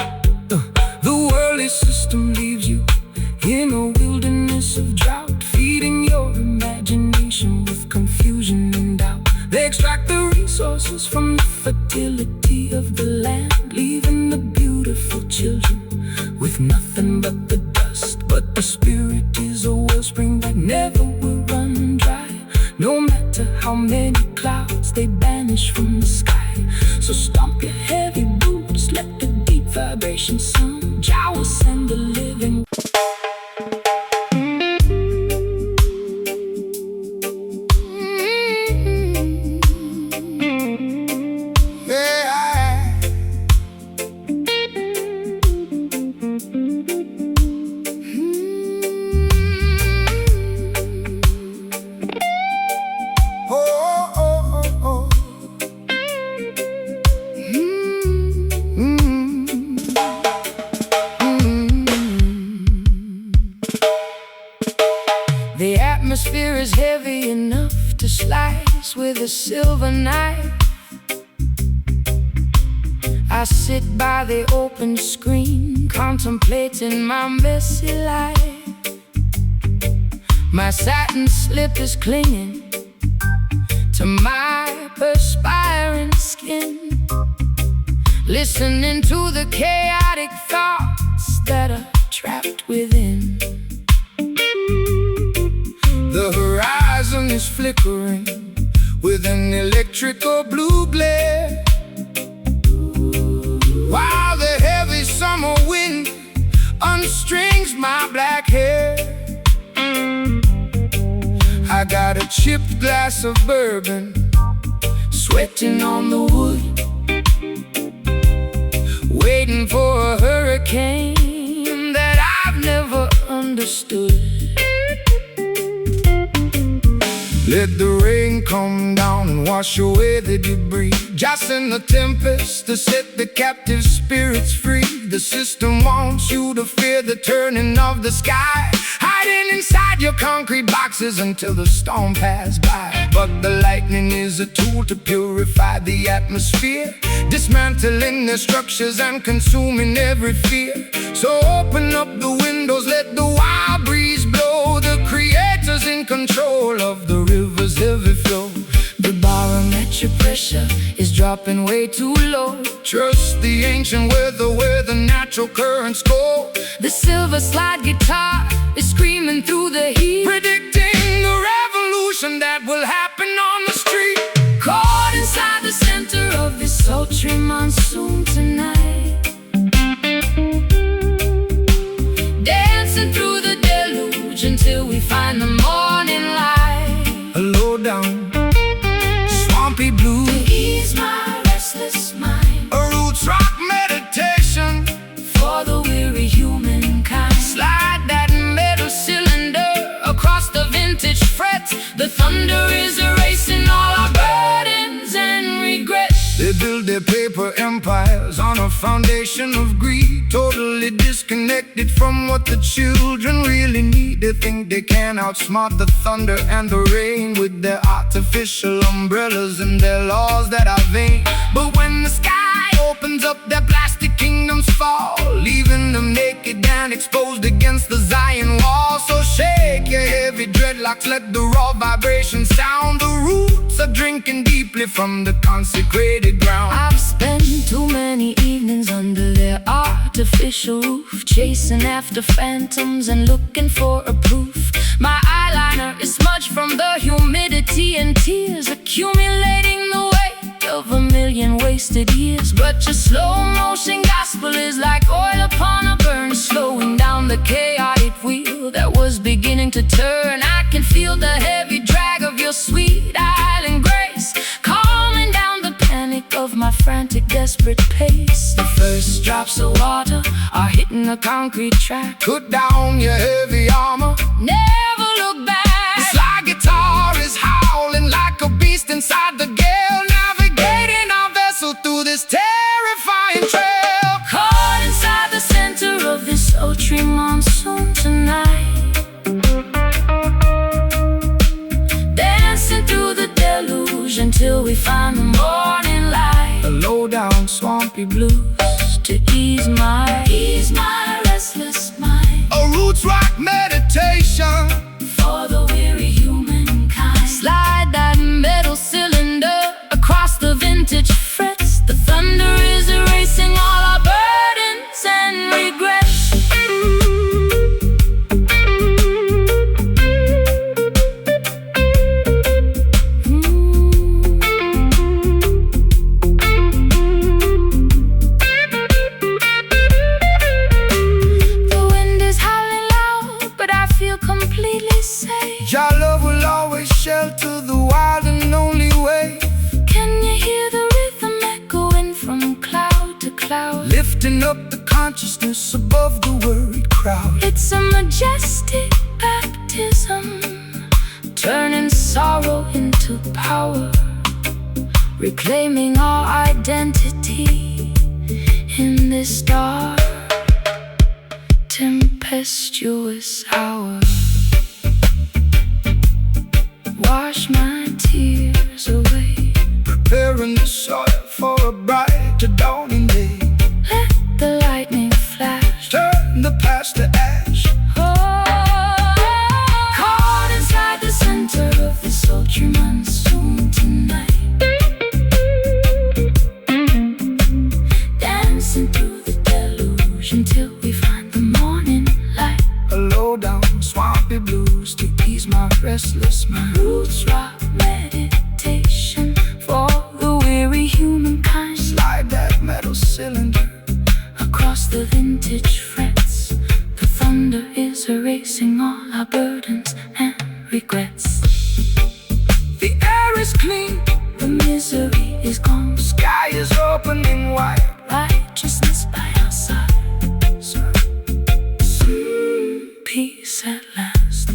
The worldly system leaves you in a wilderness of drought, feeding your imagination with confusion and doubt. They extract the resources from the fertility of the land, leaving the beautiful children with nothing but the dust. But the spirit is a wellspring that never will run dry, no matter how many clouds they banish from the sky. So stomp your heavy boots, let the deep vibration sound jowl send the living. The atmosphere is heavy enough to slice with a silver knife. I sit by the open screen, contemplating my messy life. My satin slip is clinging to my perspiring skin, listening to the chaotic thoughts that are trapped within. The horizon is flickering with an electrical blue glare, while the heavy summer wind unstrings my black hair. I got a chipped glass of bourbon sweating on the wood, waiting for a hurricane that I've never understood. Let the rain come down and wash away the debris. Just in the tempest to set the captive spirits free. The system wants you to fear the turning of the sky, hiding inside your concrete boxes until the storm passes by. But the lightning is a tool to purify the atmosphere, dismantling their structures and consuming every fear. So open up the windows, let the wild breeze blow. The creator's in control of the river's heavy flow. The barometric pressure is dropping way too low. Trust the ancient weather where the natural currents go. The silver slide guitar is screaming through the heat, predicting the revolution that will happen on the street. Caught inside the center of this sultry monsoon tonight, dancing through the deluge until we find the morning light. A low down, swampy blues to ease my restless mind, a roots rock meditation for the weary humankind. Slide that metal cylinder across the vintage frets. The thunder is erasing all our burdens and regrets. They build their paper empires on a foundation of greed, totally disconnected from what the children really need. They think they can outsmart the thunder and the rain with their artificial umbrellas and their laws that are vain. But when the sky opens up, their plastic kingdoms fall, leaving them naked and exposed against the Zion wall. So shake your heavy dreadlocks, let the raw vibration sound. The roots are drinking deeply from the consecrated ground. I've spent too many evenings under their artificial roof, chasing after phantoms and looking for a proof. My eyeliner is smudged from the humidity and tears, accumulating the weight of a million wasted years. But your slow motion gospel is like oil upon a burn, slowing down the chaotic wheel that was beginning to turn. I can feel the heavy drag of your sweet island grace, calming down the panic of my frantic, desperate pace. The first drops of water are hitting the concrete track. Put down your heavy armor, never look back. The slide guitar is howling like a beast inside the gale, navigating our vessel through this terrifying trail. Caught inside the center of this sultry monsoon tonight, dancing through the deluge until we find the morning light. A low down swampy blues to ease my restless mind, a roots rock meditation for the weary humankind. Slide that metal cylinder across the vintage frets. The thunder is erasing all our burdens and regrets. Completely safe. Your love will always shelter the wild and lonely way. Can you hear the rhythm echoing from cloud to cloud, lifting up the consciousness above the worried crowd? It's a majestic baptism, turning sorrow into power, reclaiming our identity in this dark, tempestuous hour. Wash my tears away, preparing the soil for a brighter dawning day. Let the lightning flash, turn the past to ash. Caught inside the center of the sultry monsoon tonight, dancing through the deluge until we find the morning light. A low down swampy blues to ease my restless mind. Roots rock meditation for the weary humankind. Slide that metal cylinder across the vintage frets. The thunder is erasing all our burdens and regrets. The air is clean, the misery is gone. Sky is opening wide, righteousness by our side. Peace at last.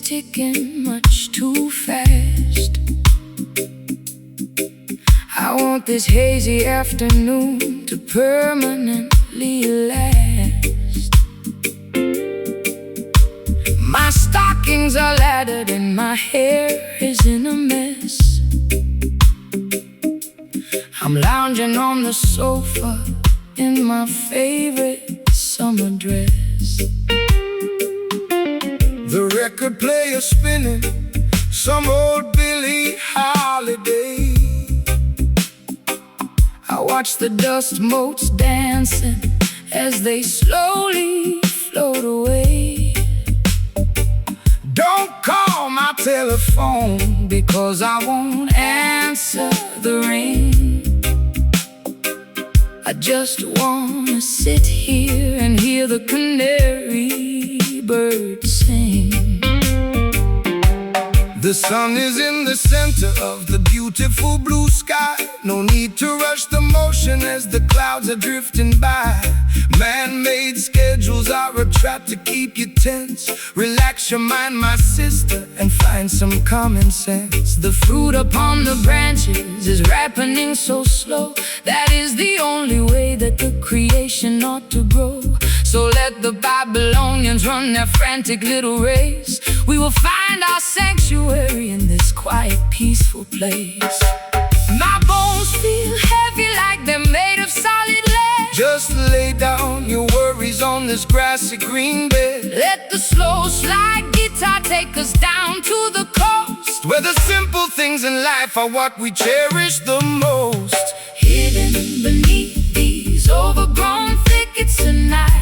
ticking much too fast. I want this hazy afternoon to permanently last. My stockings are laddered and my hair is in a mess. I'm lounging on the sofa in my favorite summer dress. The record player spinning some old Billie Holiday. I watch the dust motes dancing as they slowly float away. Don't call my telephone because I won't answer the ring. I just wanna sit here and hear the canary birds sing. The sun is in the center of the beautiful blue sky. No need to rush the motion as the clouds are drifting by. Man-made schedules are a trap to keep you tense. Relax your mind, my sister, and find some common sense. The fruit upon the branches is ripening so slow. That is the only way that the creation ought to grow. So let the Babylonians run their frantic little race. We will find our sanctuary in this quiet, peaceful place. My bones feel heavy like they're made of solid lead. Just lay down your worries on this grassy green bed. Let the slow slide guitar take us down to the coast, where the simple things in life are what we cherish the most. Hidden beneath these overgrown thickets tonight.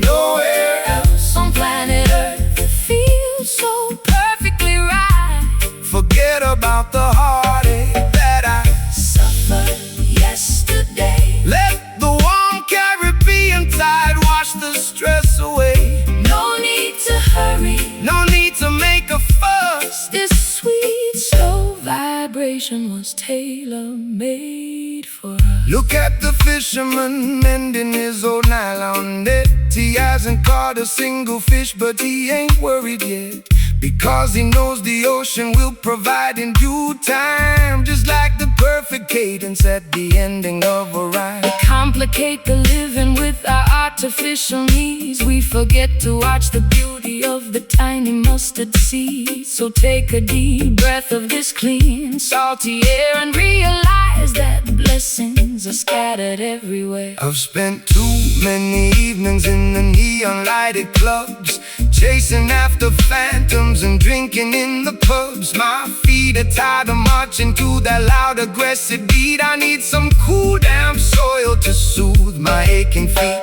Nowhere else on planet Earth it feels so perfectly right. Forget about the heartache that I suffered yesterday. Let the warm Caribbean tide wash the stress away. No need to hurry, no need to make a fuss. This sweet, slow vibration was tailor-made for us. Look at the fisherman mending his old nylon net. He hasn't caught a single fish, but he ain't worried yet, because he knows the ocean will provide in due time. Just like the perfect cadence at the ending of a rhyme. We complicate the living with our artificial needs. We forget to watch the beauty of the tiny mustard seed. So take a deep breath of this clean, salty air and realize that blessings are scattered everywhere. I've spent too many evenings in the neon lighted clubs, chasing after phantoms and drinking in the pubs. My feet are tired of marching to that loud aggressive beat. I need some cool damp soil to soothe my aching feet.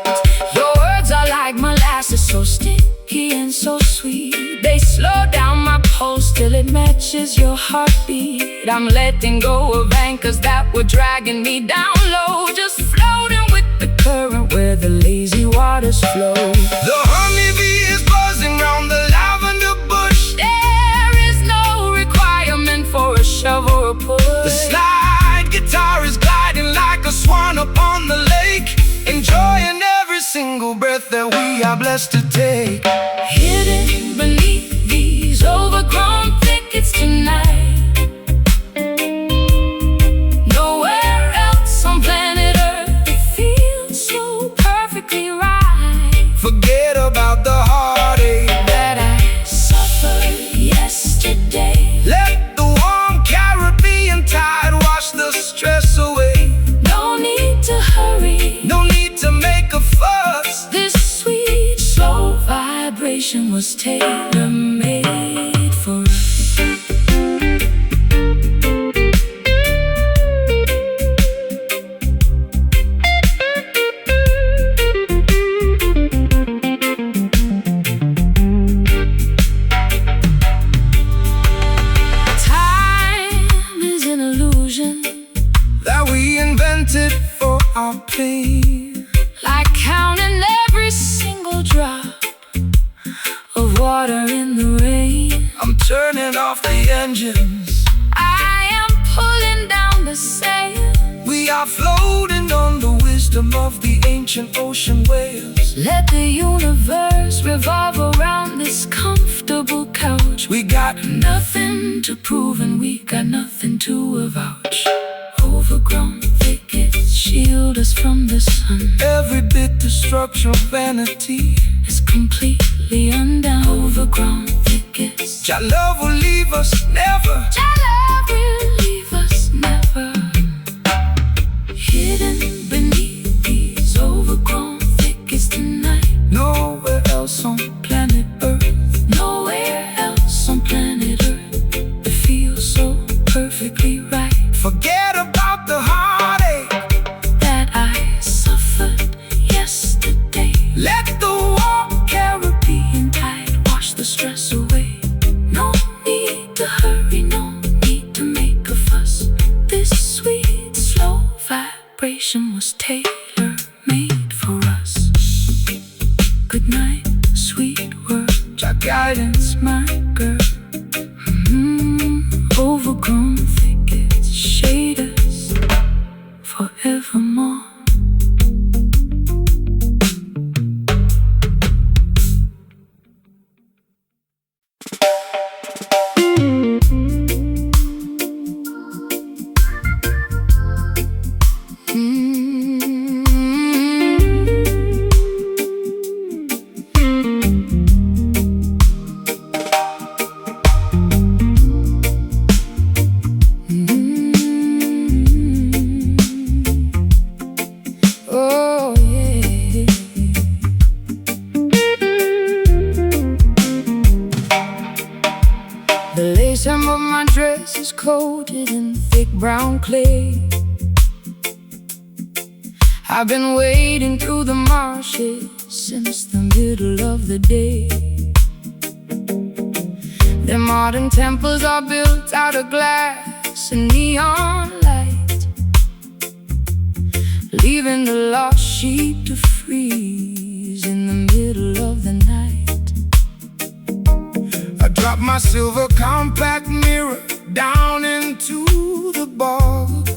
Your words are like molasses, so sticky and so sweet. They slow down my pulse till it matches your heartbeat. I'm letting go of anchors that were dragging me down low, just floating with the current where the lazy waters flow. The honeybee is buzzing round the lavender bush. There is no requirement for a shove or a push. The slide guitar is gliding like a swan upon the lake, enjoying every single breath that we are blessed to take. Hidden beneath these overgrown thickets tonight. Nowhere else on planet Earth it feels so perfectly right. Forget about the heartache that I suffered yesterday. Let the warm Caribbean tide wash the stress away. No need to hurry, no need to make a fuss. This sweet, slow vibration was tailor-made for us. For our pain, like counting every single drop of water in the rain. I'm turning off the engines, I am pulling down the sail. We We are floating on the wisdom of the ancient ocean waves. Let the universe revolve around this comfortable couch. We got nothing to prove and we got nothing to avouch. Overgrown thickets shield us from the sun. every bit destruction of vanity is completely undone. Overgrown thickets. Your love will leave us never. Your love will leave us never. Hidden beneath these overgrown thickets tonight. Nowhere else on planet Earth. Nowhere else on planet Earth. It feels so perfectly right. Forget about the heartache that I suffered yesterday. Let the warm Caribbean tide wash the stress away. No need to hurry, no need to make a fuss. This sweet, slow vibration was tailor-made for us. Good night, sweet words, your guidance, my girl. Overgrown thickets shade us forevermore. The lace hem of my dress is coated in thick brown clay. I've been wading through the marshes since the middle of the day. Their modern temples are built out of glass and neon light, leaving the lost sheep to freeze in the middle of the night. I dropped my silver compact mirror down into the bog.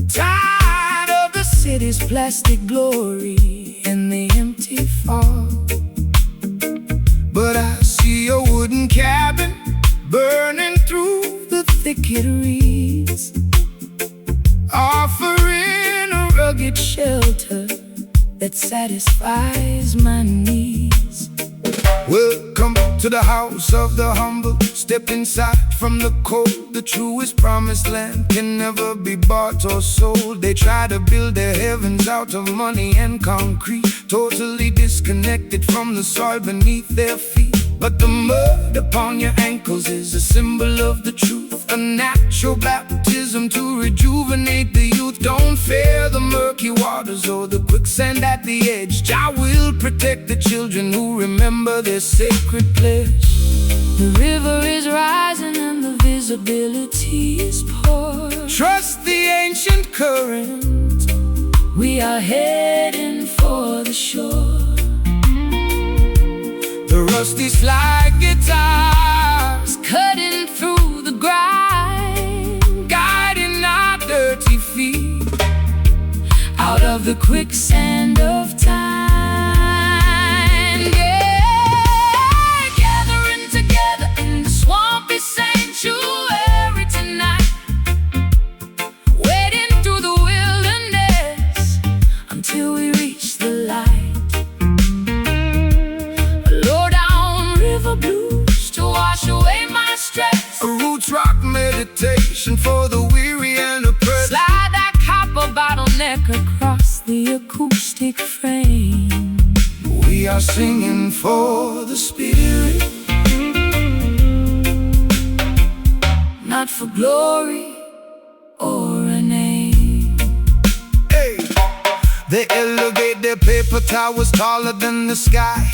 Tired of the city's plastic glory and the empty fog. But I see a wooden cabin burning through the thicket reeds, offering a rugged shelter that satisfies my needs. Welcome to the house of the humble. Step inside from the cold. The truest promised land can never be bought or sold. They try to build their heavens out of money and concrete, totally disconnected from the soil beneath their feet. But the mud upon your ankles is a symbol of the truth, a natural baptism to rejuvenate the youth. Don't fear the murky waters or the quicksand at the edge. Jah will protect the children who remember their sacred pledge. The river is rising and the visibility is poor. Trust the ancient current. We are heading for the shore. The rusty slide guitars cutting through the grind, guiding our dirty feet out of the quicksand of time. Yeah, gathering together in the swampy sanctuary tonight, wading through the wilderness until we reach the light. Blues to wash away my stress. A roots rock meditation for the weary and oppressed. Slide that copper bottleneck across the acoustic frame. We are singing for the spirit, not for glory or a name. Hey, they elevate their paper towers taller than the sky,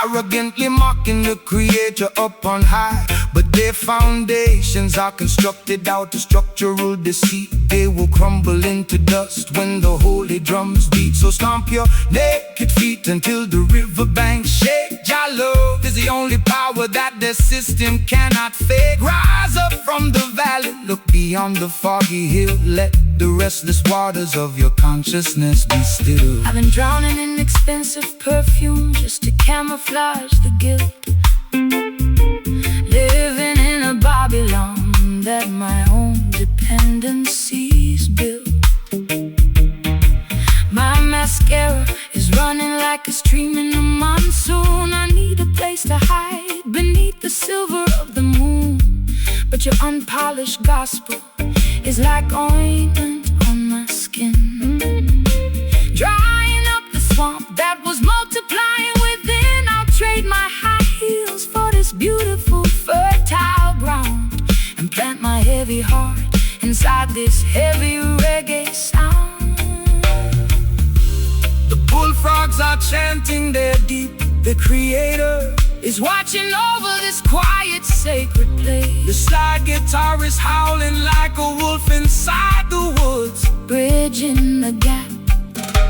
arrogantly mocking the creator up on high. But their foundations are constructed out of structural deceit. They will crumble into dust when the holy drums beat. So stomp your naked feet until the riverbanks shake. Jah love is the only power that their system cannot fake. Rise up from the valley, look beyond the foggy hill. Let the restless waters of your consciousness be still. I've been drowning in expensive perfume just to camouflage the guilt. Living in a Babylon that my own dependencies built. My mascara is running like a stream in the monsoon. I need a place to hide beneath the silver of the moon. But your unpolished gospel is like ointment on my skin, drying up the swamp that was multiplying within. I'll trade my high heels for this beautiful fertile ground and plant my heavy heart inside this heavy reggae sound. The bullfrogs are chanting their deep. The Creator is watching over this quiet, sacred place. The slide guitar is howling like a wolf inside the woods, bridging the gap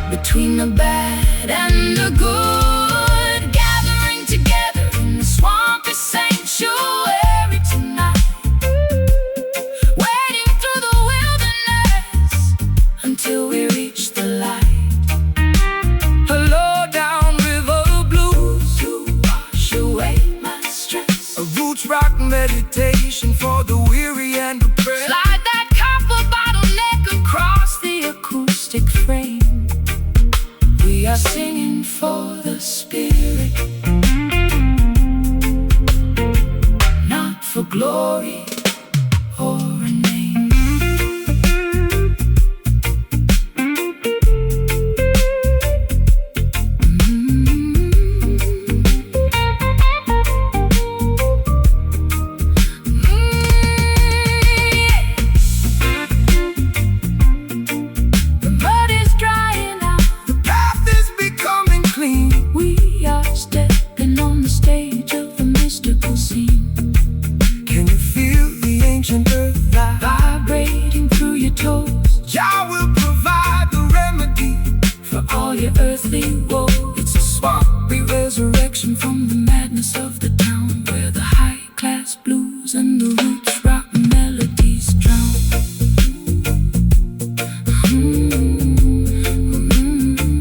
between the bad and the good. Gathering together in the swampy sanctuary tonight, wading through the wilderness until we reach the light. A low-down river blues to wash away my stress. A roots rock meditation for the weary and oppressed. Slide that copper bottleneck across the acoustic frame. We are singing for the spirit, not for glory or a name. The mud is drying out, The path is becoming clean. we are stepping on the stage of a mystical scene. Can you feel the ancient earth Vibrating through your toes Jah will provide the remedy for all your earthly woes. It's a swampy resurrection from the madness of the town, where the high-class blues and the roots rock melodies drown.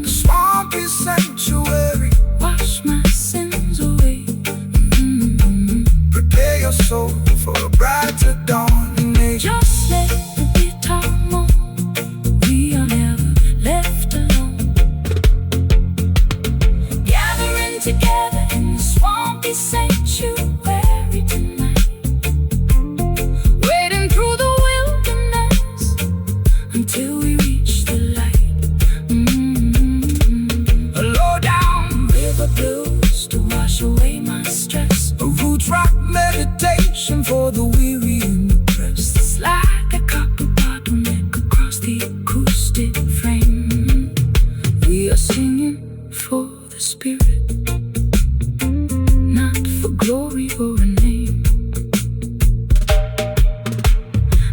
The swampy sanctuary. Wash my sins away. Prepare your soul for a brighter dawning age. Just let the guitar moan. We are never left alone. Gathering together in the swampy sanctuary tonight, wading through the wilderness until we reach the light. A low-down River blues to wash away my stress. a roots rock meditation for the weary and oppressed. It's like a copper bottleneck across the acoustic frame. We are singing for the spirit, not for glory or a name.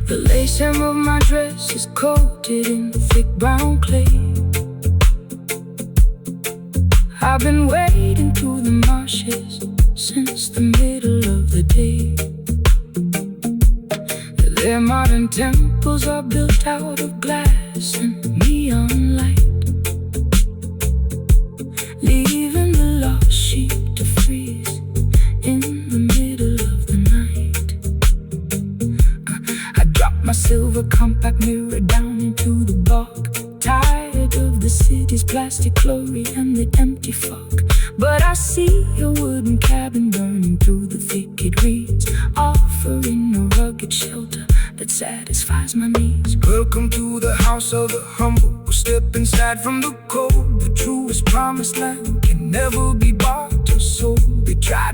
The lace hem of my dress is coated in thick brown clay. I've been wading through the marshes since the middle of the day. Their modern temples are built out of glass and neon light, leaving the lost sheep to freeze in the middle of the night. I dropped my silver compact mirror down into the bog, tired of the city's plastic glory and the empty fog. But I see a wooden cabin burning through the thicket reeds, offering a rugged shelter that satisfies my needs. Welcome to the house of the humble. We'll step inside from the cold. The truest promised land can never be bought or sold. They try to